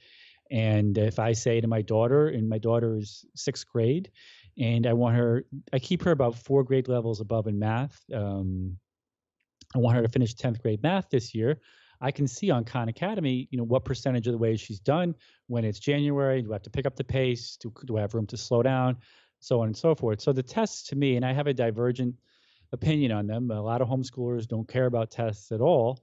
And if I say to my daughter, and my daughter is sixth grade, and I keep her about 4 grade levels above in math. I want her to finish 10th grade math this year. I can see on Khan Academy, what percentage of the way she's done when it's January. Do I have to pick up the pace? Do I have room to slow down? So on and so forth. So the tests to me, and I have a divergent opinion on them. A lot of homeschoolers don't care about tests at all.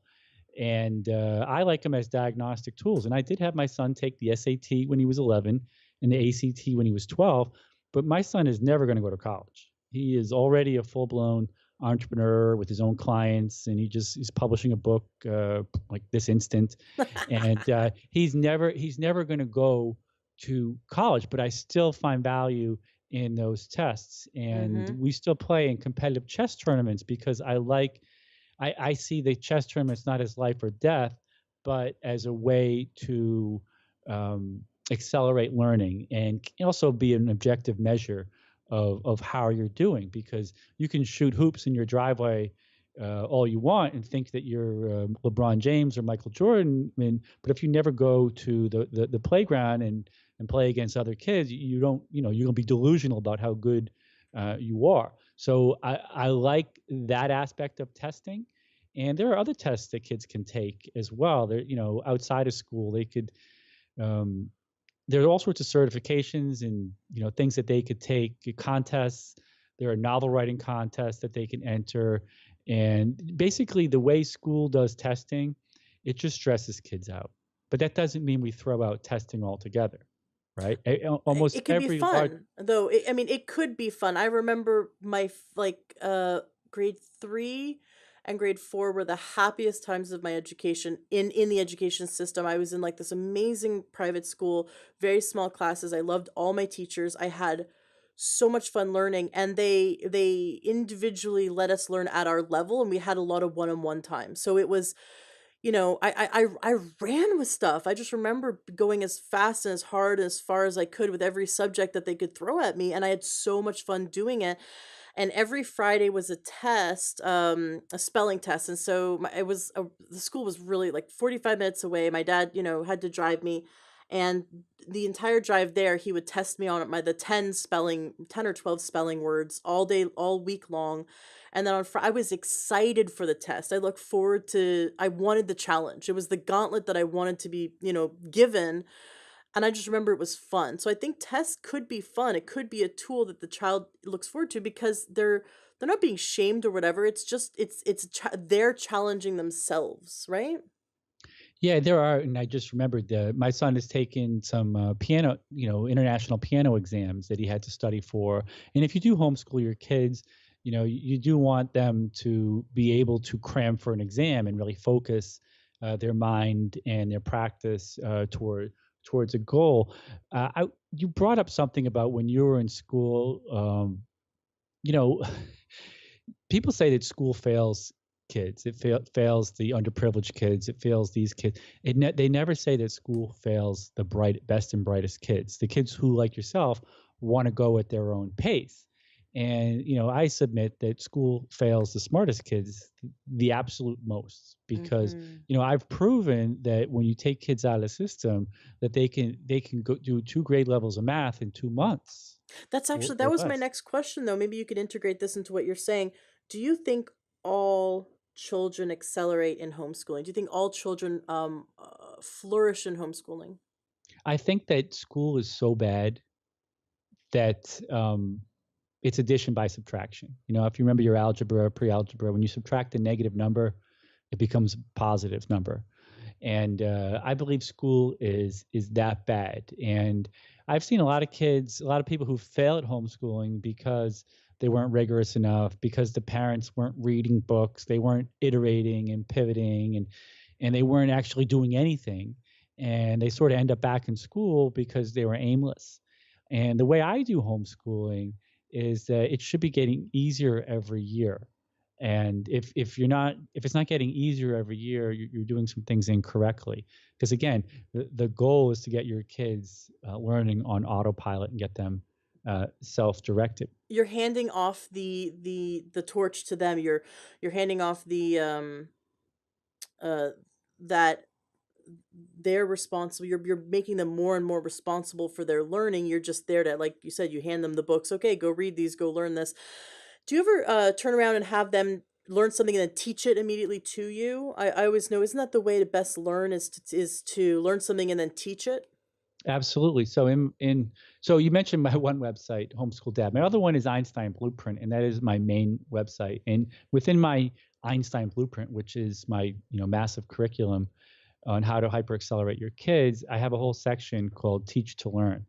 And I like them as diagnostic tools. And I did have my son take the SAT when he was 11 and the ACT when he was 12. But my son is never going to go to college. He is already a full blown entrepreneur with his own clients, and he's publishing a book like this instant. And he's never going to go to college. But I still find value in those tests, and Mhm. we still play in competitive chess tournaments because I see the chess tournaments not as life or death, but as a way to accelerate learning and can also be an objective measure of how you're doing, because you can shoot hoops in your driveway all you want and think that you're LeBron James or Michael Jordan. But if you never go to the playground and play against other kids, you don't, you're gonna be delusional about how good you are. So I like that aspect of testing. And there are other tests that kids can take as well. They're, outside of school, they could, um, there are all sorts of certifications and, things that they could take, contests. There are novel writing contests that they can enter. And basically, the way school does testing, it just stresses kids out. But that doesn't mean we throw out testing altogether, right? Almost It could be every large. fun, though. I mean, it could be fun. I remember grade 3 and grade 4 were the happiest times of my education in the education system. I was in like this amazing private school, very small classes. I loved all my teachers. I had so much fun learning, and they individually let us learn at our level, and we had a lot of one-on-one time. So it was, I ran with stuff. I just remember going as fast and as hard and as far as I could with every subject that they could throw at me, and I had so much fun doing it. And every Friday was a test, a spelling test, and so the school was really like 45 minutes away. My dad, had to drive me, and the entire drive there, he would test me on the 10 or 12 spelling words all day, all week long. And then I was excited for the test. I wanted the challenge. It was the gauntlet that I wanted to be, given. And I just remember it was fun. So I think tests could be fun. It could be a tool that the child looks forward to because they're not being shamed or whatever. It's just they're challenging themselves, right? Yeah, there are, and I just remembered my son has taken some piano, international piano exams that he had to study for. And if you do homeschool your kids, you do want them to be able to cram for an exam and really focus their mind and their practice towards a goal. You brought up something about when you were in school. You know, People say that school fails kids. It fails the underprivileged kids. It fails these kids. They never say that school fails the best and brightest kids. The kids who, like yourself, want to go at their own pace. And I submit that school fails the smartest kids the absolute most, because Mhm. I've proven that when you take kids out of the system, that they can go do 2 grade levels of math in 2 months That or was my less. next question, though. Maybe you could integrate this into what you're saying. Do you think all children accelerate in homeschooling? Do you think all children flourish in homeschooling? I think that school is so bad that it's addition by subtraction. If you remember your algebra, pre-algebra, when you subtract a negative number, it becomes a positive number. And I believe school is that bad. And I've seen a lot of kids, a lot of people who fail at homeschooling because they weren't rigorous enough, because the parents weren't reading books, they weren't iterating and pivoting, and they weren't actually doing anything. and they sort of end up back in school because they were aimless. And the way I do homeschooling is that it should be getting easier every year. And if it's not getting easier every year, you're doing some things incorrectly. Because again, the goal is to get your kids learning on autopilot and get them self-directed. You're handing off the torch to them. You're handing off the that they're responsible. You're making them more and more responsible for their learning. You're just there to, like you said, you hand them the books. Okay, go read these, go learn this. Do you ever turn around and have them learn something and then teach it immediately to you? I always know, isn't that the way to best learn, is to learn something and then teach it? Absolutely. So so you mentioned my one website, Homeschool Dad. My other one is Einstein Blueprint, and that is my main website. And within my Einstein Blueprint, which is my massive curriculum on how to hyper accelerate your kids, I have a whole section called Teach to Learn.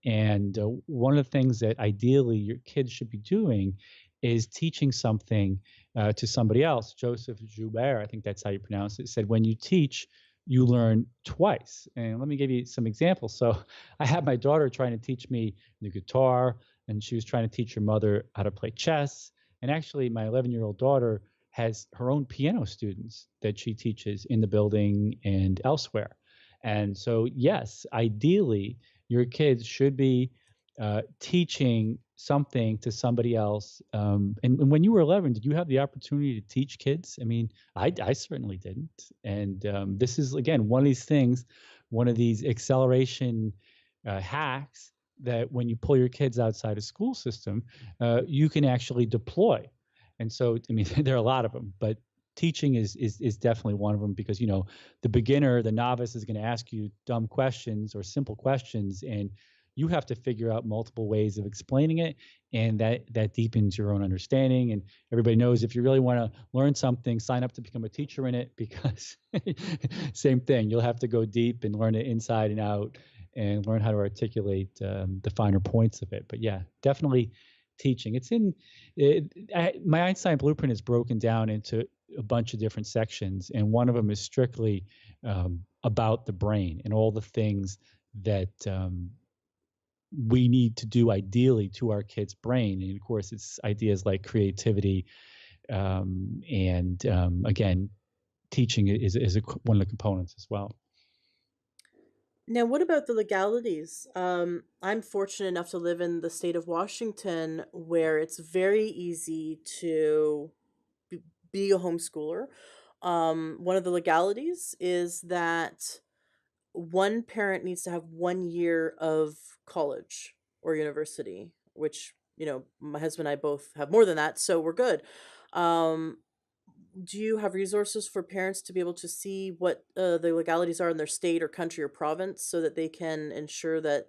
And one of the things that ideally your kids should be doing is teaching something to somebody else. Joseph Joubert, I think that's how you pronounce it, said, when you teach, you learn twice. And let me give you some examples. So I had my daughter trying to teach me the guitar, and she was trying to teach her mother how to play chess. And actually, my 11-year-old daughter has her own piano students that she teaches in the building and elsewhere. And so, yes, ideally, your kids should be teaching something to somebody else. And when you were 11, did you have the opportunity to teach kids? I mean, I certainly didn't. And this is, again, one of these things, one of these acceleration hacks that when you pull your kids outside a school system, you can actually deploy. And so, I mean, there are a lot of them, but teaching is definitely one of them, because the beginner, the novice, is going to ask you dumb questions or simple questions, and you have to figure out multiple ways of explaining it, and that deepens your own understanding. And everybody knows, if you really want to learn something, sign up to become a teacher in it, because same thing, you'll have to go deep and learn it inside and out and learn how to articulate the finer points of it. But yeah, definitely teaching. My Einstein Blueprint is broken down into a bunch of different sections, and one of them is strictly about the brain and all the things that we need to do ideally to our kids' brain. And of course, it's ideas like creativity, and again, teaching is one of the components as well. Now, what about the legalities? I'm fortunate enough to live in the state of Washington, where it's very easy to be a homeschooler. One of the legalities is that one parent needs to have 1 year of college or university, which, my husband and I both have more than that, so we're good. Um, do you have resources for parents to be able to see what the legalities are in their state or country or province, so that they can ensure that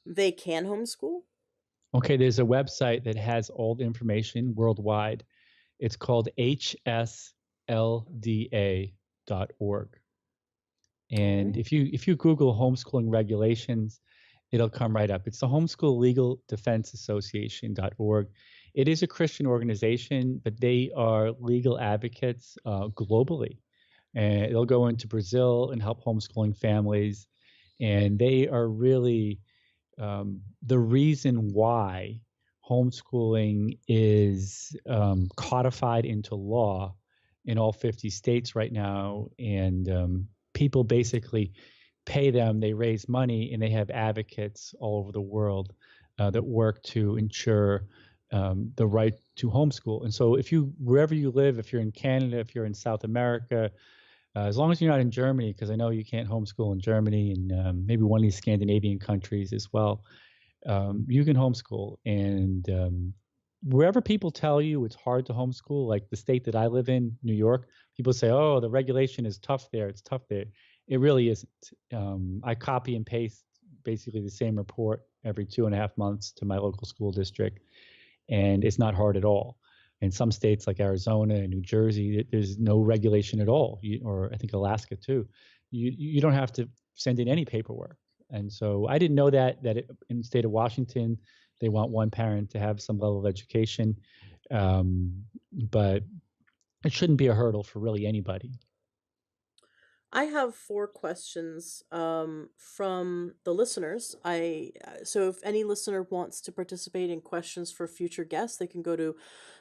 they can homeschool? Okay, there's a website that has all the information worldwide. It's called hslda.org. All And right. if you Google homeschooling regulations, it'll come right up. It's the Homeschool Legal Defense Association.org. It is a Christian organization, but they are legal advocates globally. And they'll go into Brazil and help homeschooling families. And they are really the reason why homeschooling is codified into law in all 50 states right now. And people basically pay them, they raise money, and they have advocates all over the world that work to ensure the right to homeschool. And so, wherever you live, if you're in Canada, if you're in South America, as long as you're not in Germany, because I know you can't homeschool in Germany, and maybe one of these Scandinavian countries as well, you can homeschool. And wherever people tell you it's hard to homeschool, like the state that I live in, New York, people say, oh, the regulation is tough there. It's tough there. It really isn't. I copy and paste basically the same report every 2.5 months to my local school district, and it's not hard at all. In some states like Arizona and New Jersey, there's no regulation at all, or I think Alaska too. You don't have to send in any paperwork. And so I didn't know that in the state of Washington, they want one parent to have some level of education, but it shouldn't be a hurdle for really anybody. I have four questions from the listeners. So if any listener wants to participate in questions for future guests, they can go to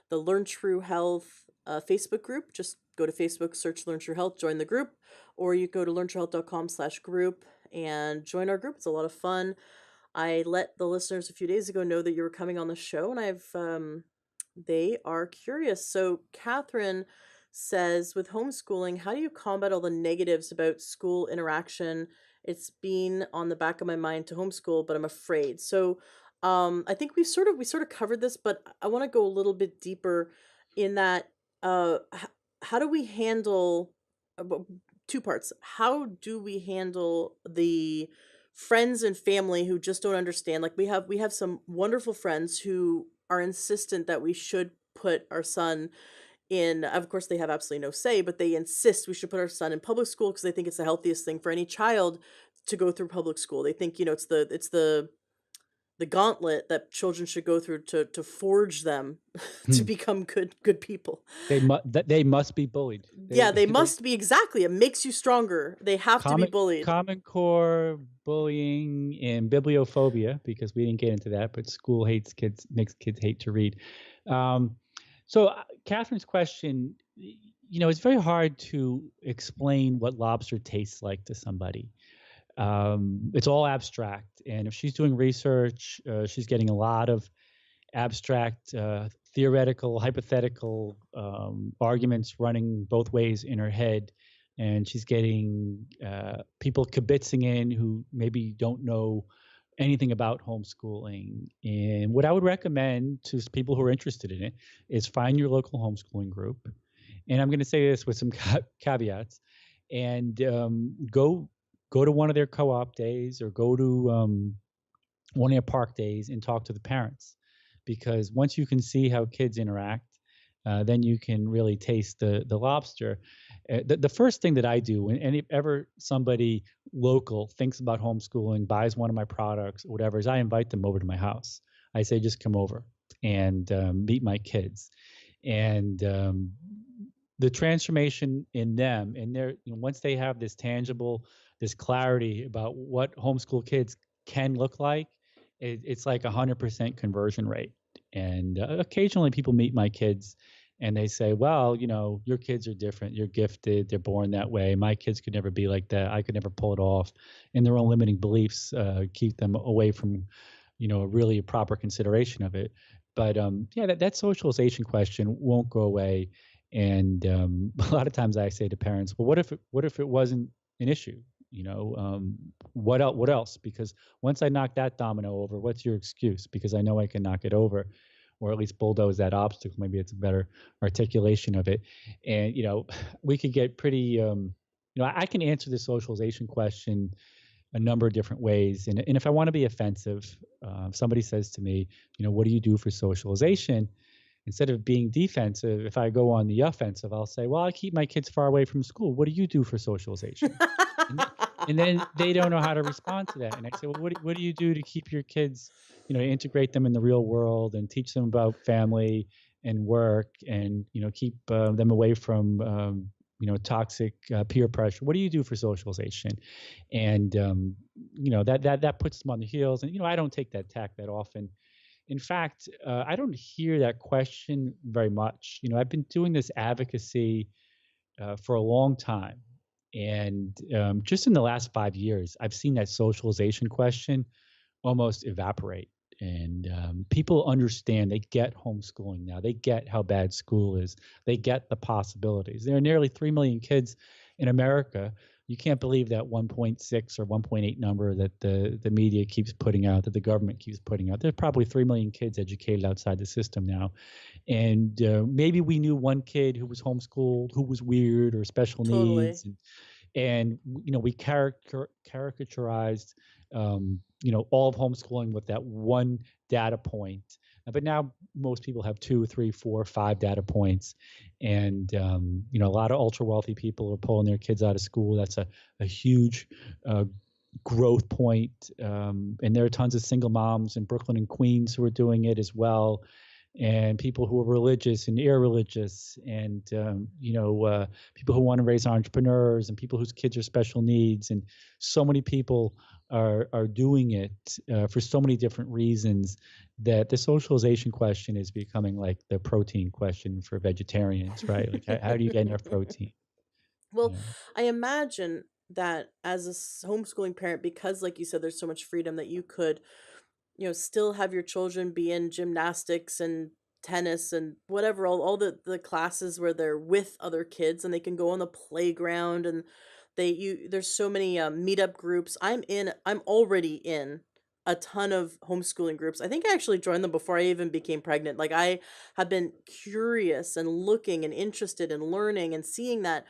the Learn True Health Facebook group. Just go to Facebook, search Learn True Health, join the group, or you go to learntruehealth.com/group and join our group. It's a lot of fun. I let the listeners a few days ago know that you were coming on the show, and they are curious. So Catherine says, with homeschooling, how do you combat all the negatives about school interaction? It's been on the back of my mind to homeschool, but I'm afraid. So I think we sort of covered this, but I want to go a little bit deeper in that. How do we handle two parts? How do we handle the friends and family who just don't understand? Like we have some wonderful friends who are insistent that we should put our son in, of course they have absolutely no say, but they insist we should put our son in public school because they think it's the healthiest thing for any child to go through public school. They think, it's the gauntlet that children should go through to forge them to Hmm. become good people. They must be bullied. Yeah, they They must be, exactly. It makes you stronger. They have to be common bullied. common core bullying and bibliophobia, because we didn't get into that, but school hates kids, makes kids hate to read. Um, Catherine's question, it's very hard to explain what lobster tastes like to somebody. It's all abstract, and if she's doing research, she's getting a lot of abstract, theoretical, hypothetical arguments running both ways in her head. And she's getting people kibitzing in who maybe don't know anything about homeschooling. And what I would recommend to people who are interested in it is find your local homeschooling group. And I'm going to say this with some caveats. And go to one of their co-op days, or go to one of their park days and talk to the parents, because once you can see how kids interact, then you can really taste the lobster. The first thing that I do when ever somebody local thinks about homeschooling, buys one of my products or whatever, is I invite them over to my house. I say, just come over and meet my kids. And the transformation in them, and their, once they have this tangible, this clarity about what homeschool kids can look like, it's like 100% conversion rate. And occasionally people meet my kids and they say, well, your kids are different. You're gifted. They're born that way. My kids could never be like that. I could never pull it off. And their own limiting beliefs keep them away from, really a proper consideration of it. But yeah, that socialization question won't go away. And a lot of times I say to parents, well, what if it wasn't an issue? What else? What else? Because once I knock that domino over, what's your excuse? Because I know I can knock it over, or at least bulldoze that obstacle. Maybe it's a better articulation of it. And we could get pretty. I can answer the socialization question a number of different ways. And if I want to be offensive, if somebody says to me, what do you do for socialization? Instead of being defensive, if I go on the offensive, I'll say, well, I keep my kids far away from school. What do you do for socialization? And, and then they don't know how to respond to that. And I say, well, what do you do to keep your kids, integrate them in the real world and teach them about family and work, and, keep them away from, toxic peer pressure? What do you do for socialization? And, that puts them on the heels. And, I don't take that tack that often. In fact, I don't hear that question very much. I've been doing this advocacy for a long time. And just in the last 5 years, I've seen that socialization question almost evaporate. And people understand, they get homeschooling now. They get how bad school is. They get the possibilities. There are nearly 3 million kids in America. You can't believe that 1.6 or 1.8 number that the media keeps putting out, that the government keeps putting out. There's probably 3 million kids educated outside the system now. And maybe we knew one kid who was homeschooled, who was weird or special Totally. needs. And we caricaturized, all of homeschooling with that one data point. But now most people have 2, 3, 4, 5 data points. And, a lot of ultra wealthy people are pulling their kids out of school. That's a huge growth point. And there are tons of single moms in Brooklyn and Queens who are doing it as well. and people who are religious and irreligious, and people who want to raise entrepreneurs, and people whose kids are special needs, and so many people are doing it for so many different reasons that the socialization question is becoming like the protein question for vegetarians, right? Like, how do you get enough protein? Well, Yeah. I imagine that as a homeschooling parent, because like you said, there's so much freedom that you could, still have your children be in gymnastics and tennis and whatever, all the classes where they're with other kids and they can go on the playground, and there's so many meetup groups. I'm already in a ton of homeschooling groups. I think I actually joined them before I even became pregnant. Like, I have been curious and looking and interested in learning and seeing that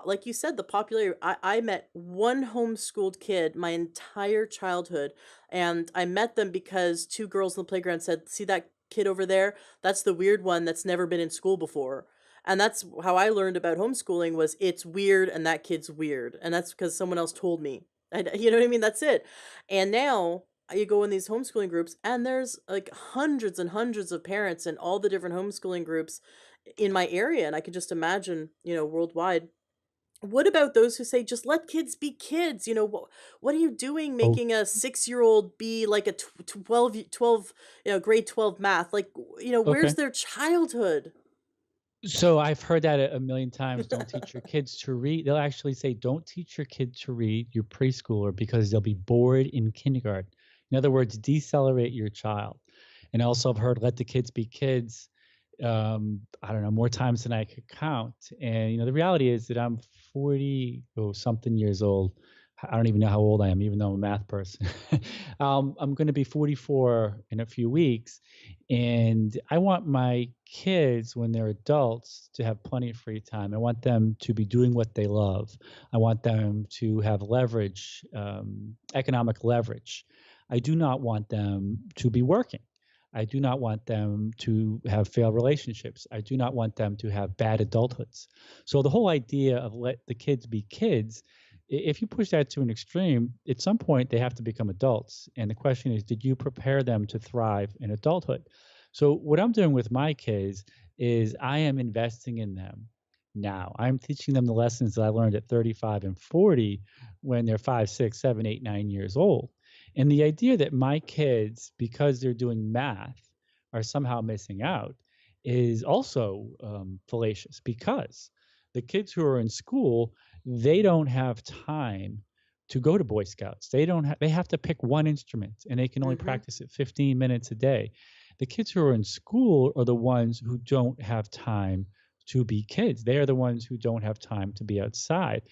like you said, the popularity. I met one homeschooled kid my entire childhood, and I met them because two girls in the playground said, "See that kid over there? That's the weird one that's never been in school before." And that's how I learned about homeschooling, was it's weird and that kid's weird. And that's because someone else told me. You know what I mean? That's it. And now you go in these homeschooling groups and there's like hundreds and hundreds of parents in all the different homeschooling groups in my area. And I can just imagine, worldwide. What about those who say, "Just let kids be kids"? What are you doing Oh, making a six-year-old be like a 12, grade 12 math? Like, where's okay. their childhood? So I've heard that a million times. Don't teach your kids to read. They'll actually say, "Don't teach your kid to read, your preschooler, because they'll be bored in kindergarten." In other words, decelerate your child. And also, I've heard, "Let the kids be kids." I don't know, more times than I could count. And the reality is that I'm 40 or something years old. I don't even know how old I am, even though I'm a math person. I'm going to be 44 in a few weeks, and I want my kids, when they're adults, to have plenty of free time. I want them to be doing what they love. I want them to have leverage, economic leverage. I do not want them to be working. I do not want them to have failed relationships. I do not want them to have bad adulthoods. So the whole idea of let the kids be kids, if you push that to an extreme, at some point they have to become adults. And the question is, did you prepare them to thrive in adulthood? So what I'm doing with my kids is I am investing in them now. I'm teaching them the lessons that I learned at 35 and 40 when they're 5, 6, 7, 8, 9 years old. And the idea that my kids, because they're doing math, are somehow missing out is also fallacious, because the kids who are in school, they don't have time to go to Boy Scouts. They have to pick one instrument and they can only Mhm. practice it 15 minutes a day. The kids who are in school are the ones who don't have time to be kids. They are the ones who don't have time to be outside.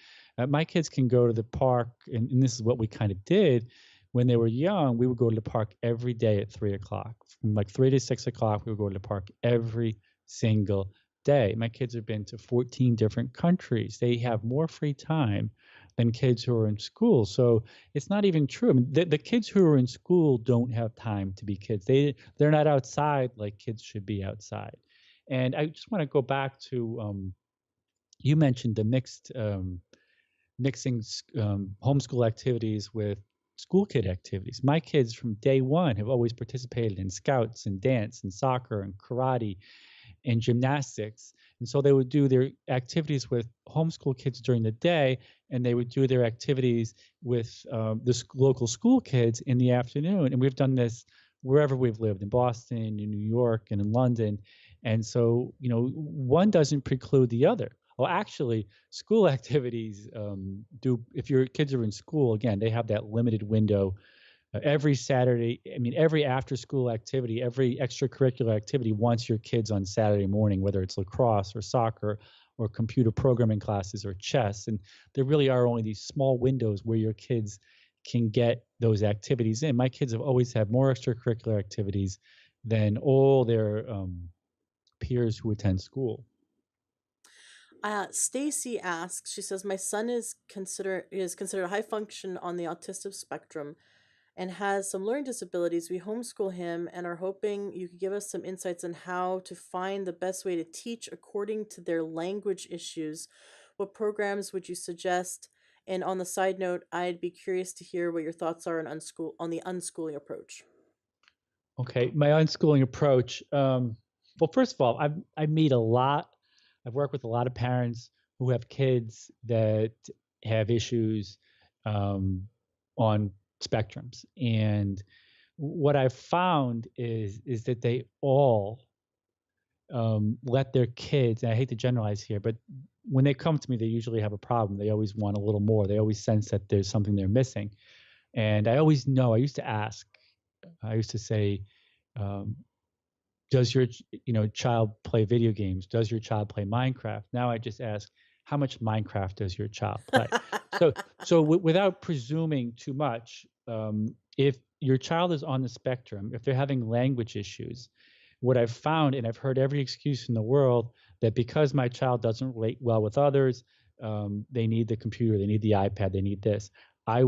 My kids can go to the park, and this is what we kind of did when they were young. We would go to the park every day at 3 o'clock. From like 3 to 6 o'clock, we would go to the park every single day. My kids have been to 14 different countries. They have more free time than kids who are in school. So it's not even true. I mean, the kids who are in school don't have time to be kids. They're not outside like kids should be outside. And I just want to go back to you mentioned the mixing homeschool activities with school kid activities. My kids from day one have always participated in scouts and dance and soccer and karate and gymnastics. And so they would do their activities with homeschool kids during the day, and they would do their activities with the local school kids in the afternoon. And we've done this wherever we've lived, in Boston, in New York, and in London. And so, one doesn't preclude the other. Well, actually, school activities do, if your kids are in school, again, they have that limited window every Saturday. I mean, every after school activity, every extracurricular activity wants your kids on Saturday morning, whether it's lacrosse or soccer or computer programming classes or chess. And there really are only these small windows where your kids can get those activities in. My kids have always had more extracurricular activities than all their peers who attend school. Stacy asks, she says, "My son is considered a high function on the autistic spectrum and has some learning disabilities. We homeschool him and are hoping you could give us some insights on how to find the best way to teach according to their language issues. What programs would you suggest? And on the side note, I'd be curious to hear what your thoughts are on the unschooling approach." Okay, my unschooling approach. Well, first of all, I meet a lot. I've worked with a lot of parents who have kids that have issues um, on spectrums, and what I've found is that they all let their kids. And I hate to generalize here, but when they come to me, they usually have a problem. They always want a little more. They always sense that there's something they're missing, and I always know. I used to ask. I used to say. Um, does your child play video games? Does your child play Minecraft? Now I just ask, how much Minecraft does your child play? So without presuming too much, if your child is on the spectrum, if they're having language issues, what I've found, and I've heard every excuse in the world, that because my child doesn't relate well with others, they need the computer, they need the iPad, they need this. I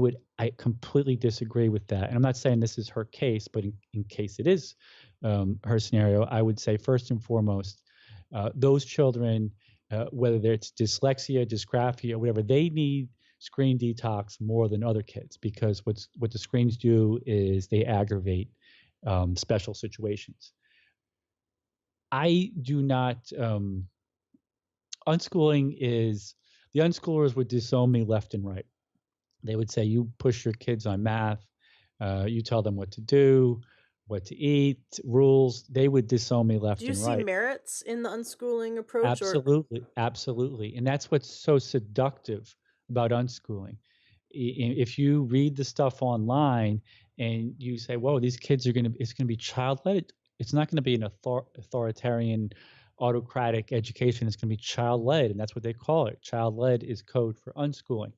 completely disagree with that. And I'm not saying this is her case, but in case it is her scenario, I would say first and foremost, those children, whether it's dyslexia, dysgraphia, whatever, they need screen detox more than other kids, because what the screens do is they aggravate special situations. I do not. Unschooling is the unschoolers would disown me left and right. They would say, you push your kids on math, you tell them what to do, what to eat, rules. They would disown me Do left you and see right. merits in the unschooling approach, or Absolutely, absolutely. And that's what's so seductive about unschooling. If you read the stuff online and you say, whoa, these kids it's going to be child led. It's not going to be an authoritarian, autocratic education. It's going to be child led. And that's what they call it. Child led is code for unschooling.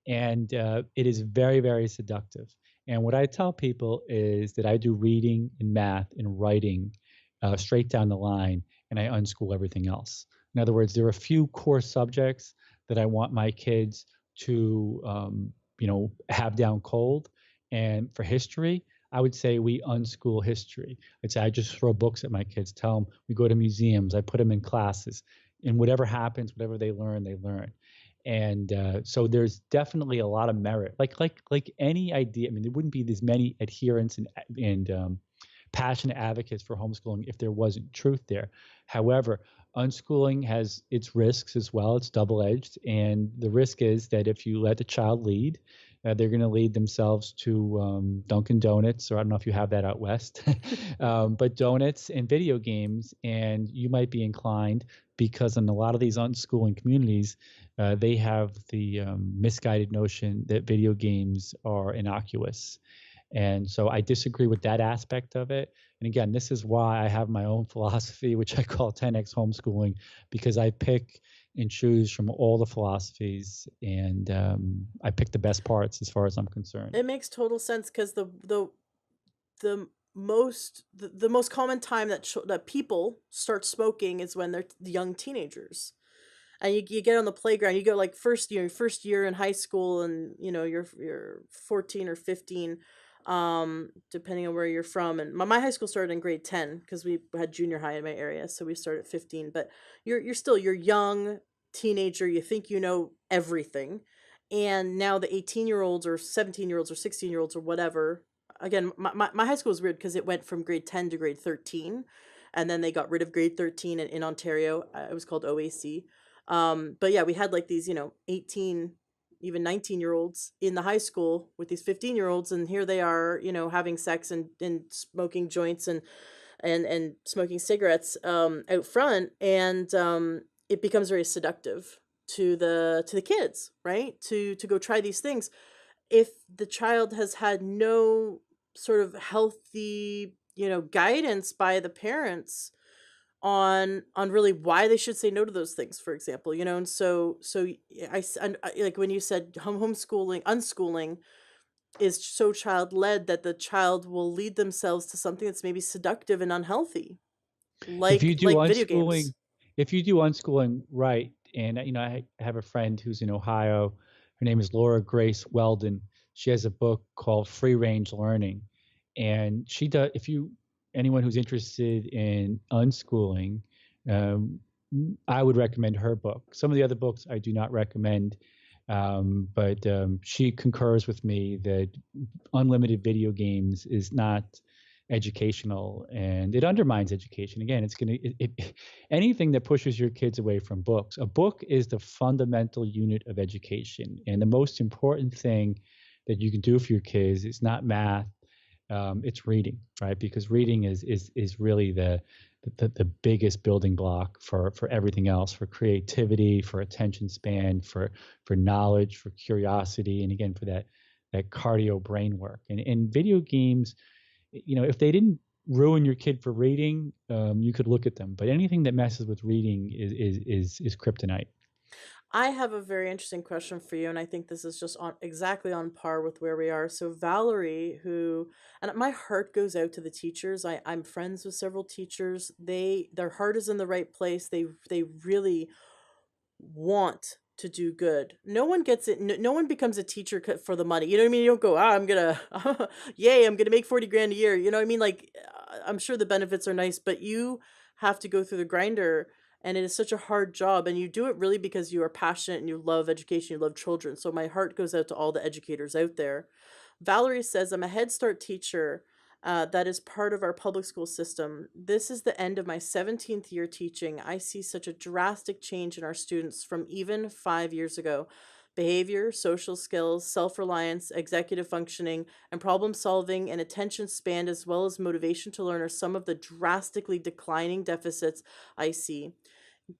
And it is very, very seductive. And what I tell people is that I do reading and math and writing straight down the line, and I unschool everything else. In other words, there are a few core subjects that I want my kids to, have down cold. And for history, I would say we unschool history. I'd say I just throw books at my kids, tell them we go to museums, I put them in classes, and whatever happens, whatever they learn, they learn. And so there's definitely a lot of merit, like any idea. I mean, there wouldn't be as many adherents and passionate advocates for homeschooling if there wasn't truth there. However, unschooling has its risks as well. It's double-edged, and the risk is that if you let the child lead, they're going to lead themselves to Dunkin' Donuts, or I don't know if you have that out west, but donuts and video games, and you might be inclined, because in a lot of these unschooling communities, they have the misguided notion that video games are innocuous. And so I disagree with that aspect of it. And again, this is why I have my own philosophy, which I call 10x homeschooling, because I pick and choose from all the philosophies, and I pick the best parts as far as I'm concerned. it makes total sense, because the most common time that people start smoking is when they're young teenagers. And you get on the playground, you go like first year in high school, and you're 14 or 15, depending on where you're from. And my high school started in grade 10, because we had junior high in my area, so we started at 15. But you're young teenager, you think you know everything. And now the 18-year-olds or 17-year-olds or 16-year-olds or whatever, again, my high school was weird, because it went from grade 10 to grade 13, and then they got rid of grade 13 in Ontario. It was called OAC. But yeah, we had like these, 18, even 19-year-olds in the high school with these 15-year-olds, and here they are, having sex and smoking joints and smoking cigarettes out front. And it becomes very seductive to the kids, right? To go try these things. If the child has had no sort of healthy, guidance by the parents on really why they should say no to those things, for example, and so like when you said homeschooling, unschooling is so child led that the child will lead themselves to something that's maybe seductive and unhealthy, If you do like video unschooling, games. if you do unschooling right, and I have a friend who's in Ohio. Her name is Laura Grace Weldon. She has a book called Free Range Learning, and she does. If you anyone who's interested in unschooling, um, I would recommend her book. Some of the other books I do not recommend, but she concurs with me that unlimited video games is not educational, and it undermines education. Again, it's going to anything that pushes your kids away from books. A book is the fundamental unit of education, and the most important thing that you can do for your kids is not math, it's reading, right? Because reading is really the biggest building block for everything else, for creativity, for attention span, for knowledge, for curiosity, and again for that cardio brain work. And video games, if they didn't ruin your kid for reading, you could look at them. But anything that messes with reading is kryptonite. I have a very interesting question for you, and I think this is just on exactly on par with where we are. So Valerie, who, and my heart goes out to the teachers. I'm friends with several teachers. Their heart is in the right place. They really want to do good. No one gets it. No one becomes a teacher for the money. You know what I mean? You don't go, I'm gonna, yay, I'm gonna make 40 grand a year. You know what I mean? Like, I'm sure the benefits are nice, but you have to go through the grinder, and it is such a hard job. And you do it really because you are passionate and you love education, you love children. So my heart goes out to all the educators out there. Valerie says, I'm a Head Start teacher that is part of our public school system. This is the end of my 17th year teaching. I see such a drastic change in our students from even 5 years ago. Behavior, social skills, self reliance, executive functioning, and problem solving and attention span, as well as motivation to learn, are some of the drastically declining deficits I see.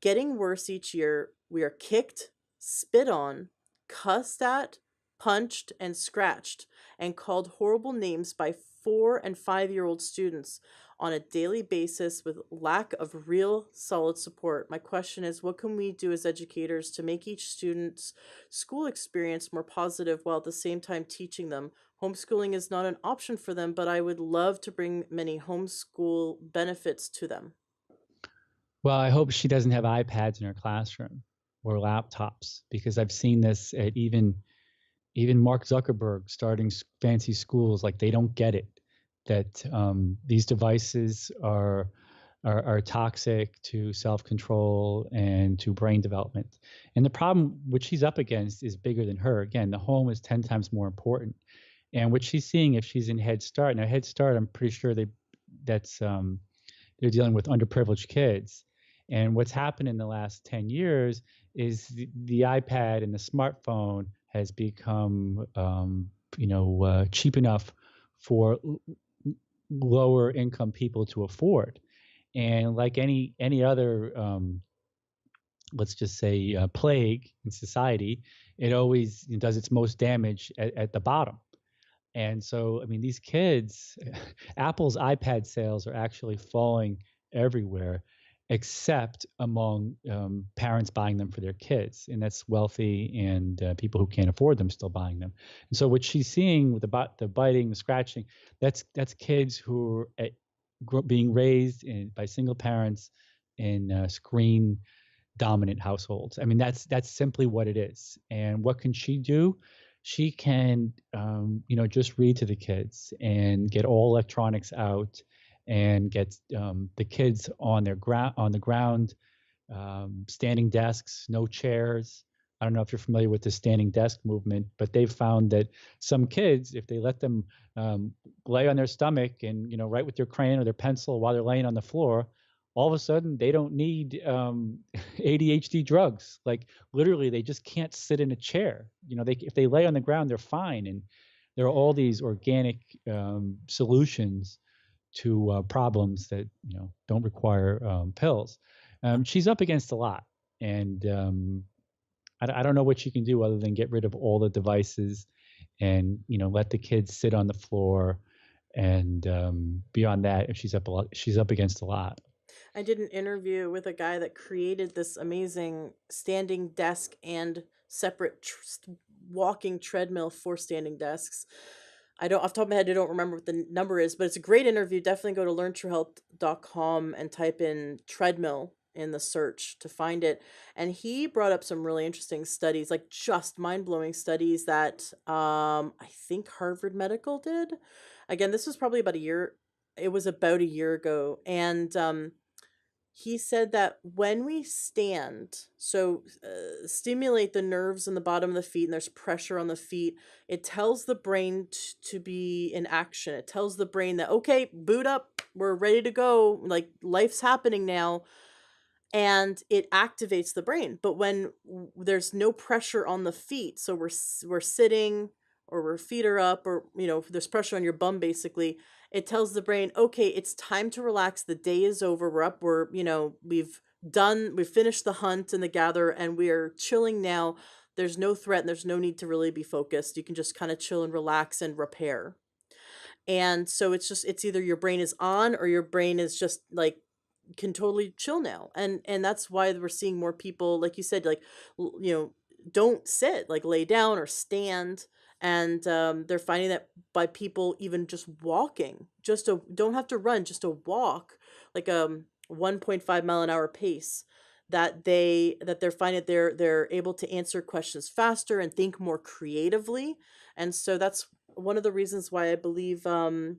Getting worse each year. We are kicked, spit on, cussed at, punched, and scratched, and called horrible names by 4 and 5 year old students on a daily basis with lack of real solid support. My question is, what can we do as educators to make each student's school experience more positive while at the same time teaching them? Homeschooling is not an option for them, but I would love to bring many homeschool benefits to them. Well, I hope she doesn't have iPads in her classroom or laptops, because I've seen this at even Mark Zuckerberg starting fancy schools. Like, they don't get it that these devices are toxic to self-control and to brain development. And the problem which she's up against is bigger than her. Again, the home is 10 times more important. And what she's seeing, if she's in Head Start, now Head Start, I'm pretty sure that's they're dealing with underprivileged kids. And what's happened in the last 10 years is the iPad and the smartphone has become, cheap enough for lower income people to afford. And like any other, let's just say, plague in society, it always does its most damage at the bottom. And so, I mean, these kids, Apple's iPad sales are actually falling everywhere, except among parents buying them for their kids, and that's wealthy and people who can't afford them still buying them. And so, what she's seeing with the biting, the scratching, that's kids who are being raised by single parents in screen dominant households. I mean, that's simply what it is. And what can she do? She can, just read to the kids and get all electronics out and get the kids on the ground, standing desks, no chairs. I don't know if you're familiar with the standing desk movement, but they've found that some kids, if they let them lay on their stomach and write with their crayon or their pencil while they're laying on the floor, all of a sudden they don't need ADHD drugs. Like, literally, they just can't sit in a chair. If they lay on the ground, they're fine. And there are all these organic solutions to problems that don't require pills. She's up against a lot, and I don't know what she can do other than get rid of all the devices and let the kids sit on the floor. And beyond that, she's up against a lot. I did an interview with a guy that created this amazing standing desk and separate walking treadmill for standing desks. I don't, off the top of my head, I don't remember what the number is, but it's a great interview. Definitely go to learntruehealth.com and type in treadmill in the search to find it. And he brought up some really interesting studies, like just mind-blowing studies that I think Harvard Medical did. Again, this was probably about a year. It was about a year ago. And He said that when we stand, so stimulate the nerves in the bottom of the feet, and there's pressure on the feet, it tells the brain to be in action. It tells the brain that, okay, boot up, we're ready to go, like life's happening now, and it activates the brain. But when there's no pressure on the feet, so we're sitting or our feet are up, or if there's pressure on your bum, basically, it tells the brain, okay, it's time to relax. The day is over. We're up. We've finished the hunt and the gather, and we are chilling now. There's no threat, and there's no need to really be focused. You can just kind of chill and relax and repair. And so it's either your brain is on, or your brain is just like can totally chill now. And that's why we're seeing more people, like you said, like don't sit, like lay down or stand. And they're finding that by people even just walking, don't have to run, just a walk, like 1.5 mile an hour pace, that they're finding that they're able to answer questions faster and think more creatively. And so that's one of the reasons why I believe the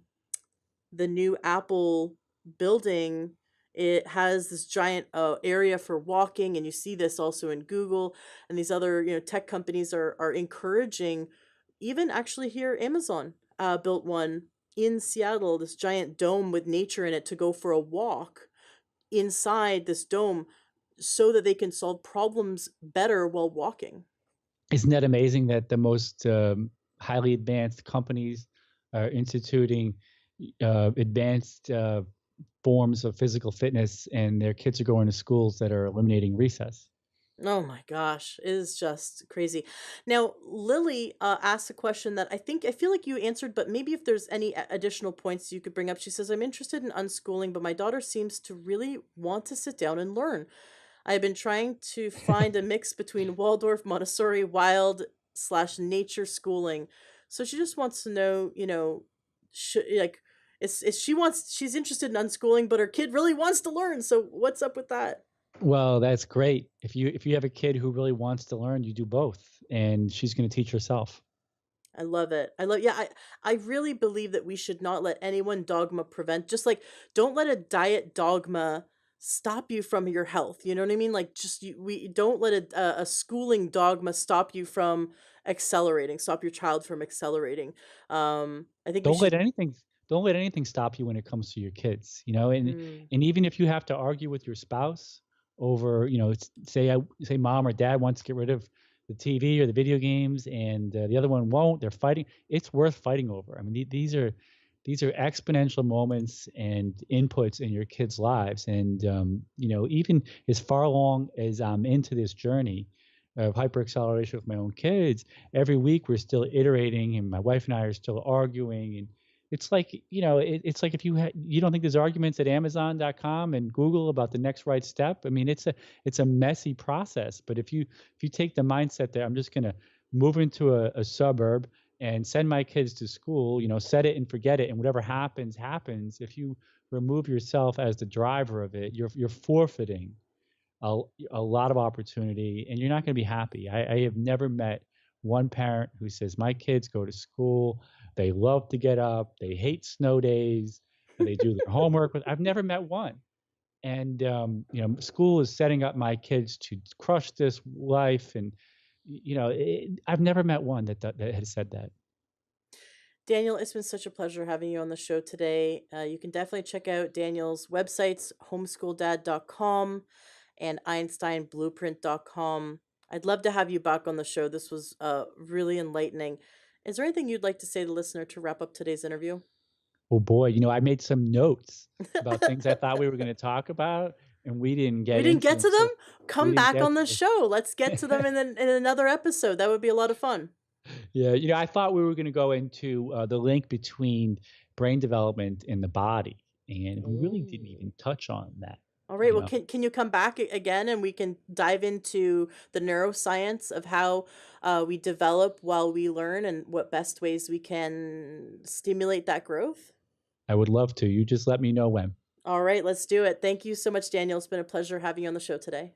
new Apple building, it has this giant area for walking, and you see this also in Google, and these other tech companies are encouraging. Even actually here, Amazon built one in Seattle, this giant dome with nature in it, to go for a walk inside this dome so that they can solve problems better while walking. Isn't that amazing that the most highly advanced companies are instituting advanced forms of physical fitness, and their kids are going to schools that are eliminating recess? Oh my gosh, it is just crazy. Now, Lily asked a question that I feel like you answered, but maybe if there's any additional points you could bring up. She says, I'm interested in unschooling, but my daughter seems to really want to sit down and learn. I've been trying to find a mix between Waldorf, Montessori, wild/nature schooling. So she just wants to know, like, she's interested in unschooling, but her kid really wants to learn. So what's up with that? Well, that's great. If you have a kid who really wants to learn, you do both, and she's going to teach herself. I love it. I really believe that we should not let anyone dogma prevent, just like don't let a diet dogma stop you from your health. You know what I mean? Like we don't let a schooling dogma stop you from accelerating, stop your child from accelerating. I think we Don't let should. anything don't let anything stop you when it comes to your kids, and Mm, and even if you have to argue with your spouse over, say mom or dad wants to get rid of the TV or the video games, and the other one won't, they're fighting. It's worth fighting over. I mean, these are exponential moments and inputs in your kids' lives, and even as far along as I'm into this journey of hyperacceleration with my own kids, every week we're still iterating, and my wife and I are still arguing. And it's like, it's like if you don't think there's arguments at Amazon.com and Google about the next right step. I mean, it's a messy process. But if you take the mindset that I'm just going to move into a suburb and send my kids to school, set it and forget it, and whatever happens happens. If you remove yourself as the driver of it, you're forfeiting a lot of opportunity, and you're not going to be happy. I have never met one parent who says, my kids go to school, they love to get up, they hate snow days, and they do their homework. I've never met one. And school is setting up my kids to crush this life, and I've never met one that has said that. Daniel, it's been such a pleasure having you on the show today. You can definitely check out Daniel's websites, homeschooldad.com and einsteinblueprint.com. I'd love to have you back on the show. This was really enlightening. Is there anything you'd like to say to the listener to wrap up today's interview? Oh boy, I made some notes about things I thought we were going to talk about, and we didn't We get didn't into get them. to them? So we Come didn't back get on the to show. Let's get to them in another episode. That would be a lot of fun. Yeah, I thought we were going to go into the link between brain development and the body, and we really didn't Ooh. even touch on that. All right. You Well, know, can you come back again, and we can dive into the neuroscience of how we develop while we learn, and what best ways we can stimulate that growth? I would love to. You just let me know when. All right, let's do it. Thank you so much, Daniel. It's been a pleasure having you on the show today.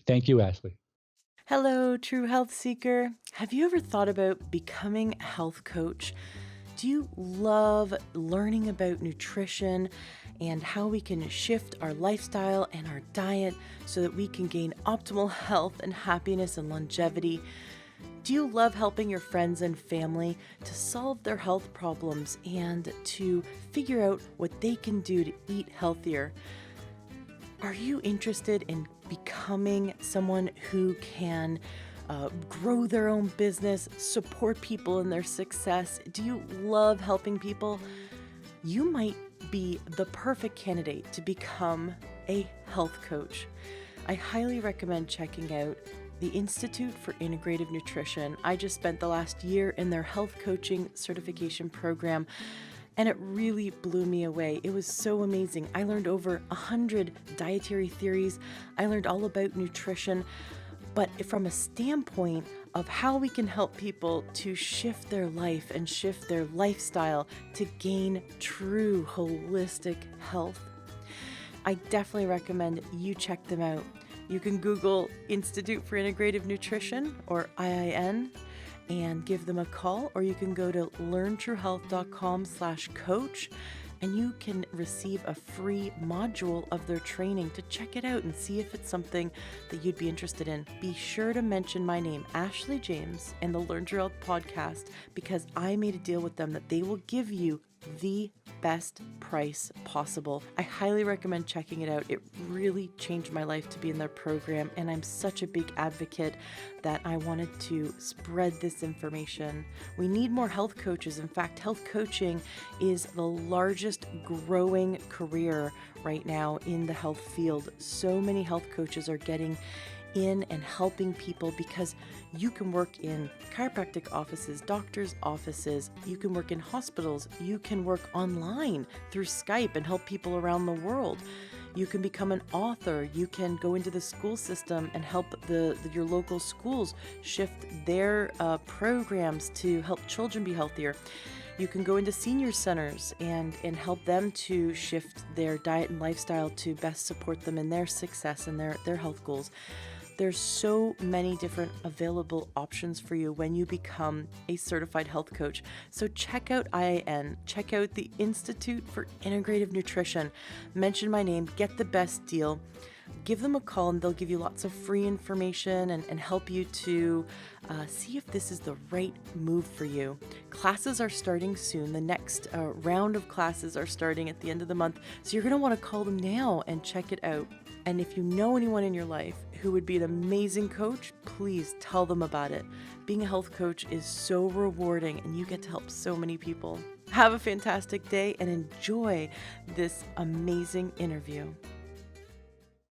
Thank you, Ashley. Hello, true health seeker. Have you ever thought about becoming a health coach? Do you love learning about nutrition and how we can shift our lifestyle and our diet so that we can gain optimal health and happiness and longevity. Do you love helping your friends and family to solve their health problems and to figure out what they can do to eat healthier? Are you interested in becoming someone who can grow their own business, support people in their success? Do you love helping people? You might be the perfect candidate to become a health coach. I highly recommend checking out the Institute for Integrative Nutrition. I just spent the last year in their health coaching certification program, and it really blew me away. It was so amazing. I learned over 100 dietary theories. I learned all about nutrition, but from a standpoint of how we can help people to shift their life and shift their lifestyle to gain true holistic health. I definitely recommend you check them out. You can Google Institute for Integrative Nutrition or IIN and give them a call, or you can go to learntruehealth.com/coach and you can receive a free module of their training to check it out and see if it's something that you'd be interested in. Be sure to mention my name, Ashley James, and the Learn True Health podcast, because I made a deal with them that they will give you the best price possible. I highly recommend checking it out. It really changed my life to be in their program, and I'm such a big advocate that I wanted to spread this information. We need more health coaches. In fact, health coaching is the largest growing career right now in the health field. So many health coaches are getting in and helping people because you can work in chiropractic offices, doctors' offices, you can work in hospitals, you can work online through Skype and help people around the world. You can become an author, you can go into the school system and help your local schools shift their programs to help children be healthier. You can go into senior centers and help them to shift their diet and lifestyle to best support them in their success and their health goals. There's so many different available options for you when you become a certified health coach. So check out IIN, check out the Institute for Integrative Nutrition, mention my name, get the best deal. Give them a call and they'll give you lots of free information and help you to see if this is the right move for you. Classes are starting soon. The next round of classes are starting at the end of the month. So you're going to want to call them now and check it out. And if you know anyone in your life who would be an amazing coach, please tell them about it. Being a health coach is so rewarding and you get to help so many people. Have a fantastic day and enjoy this amazing interview.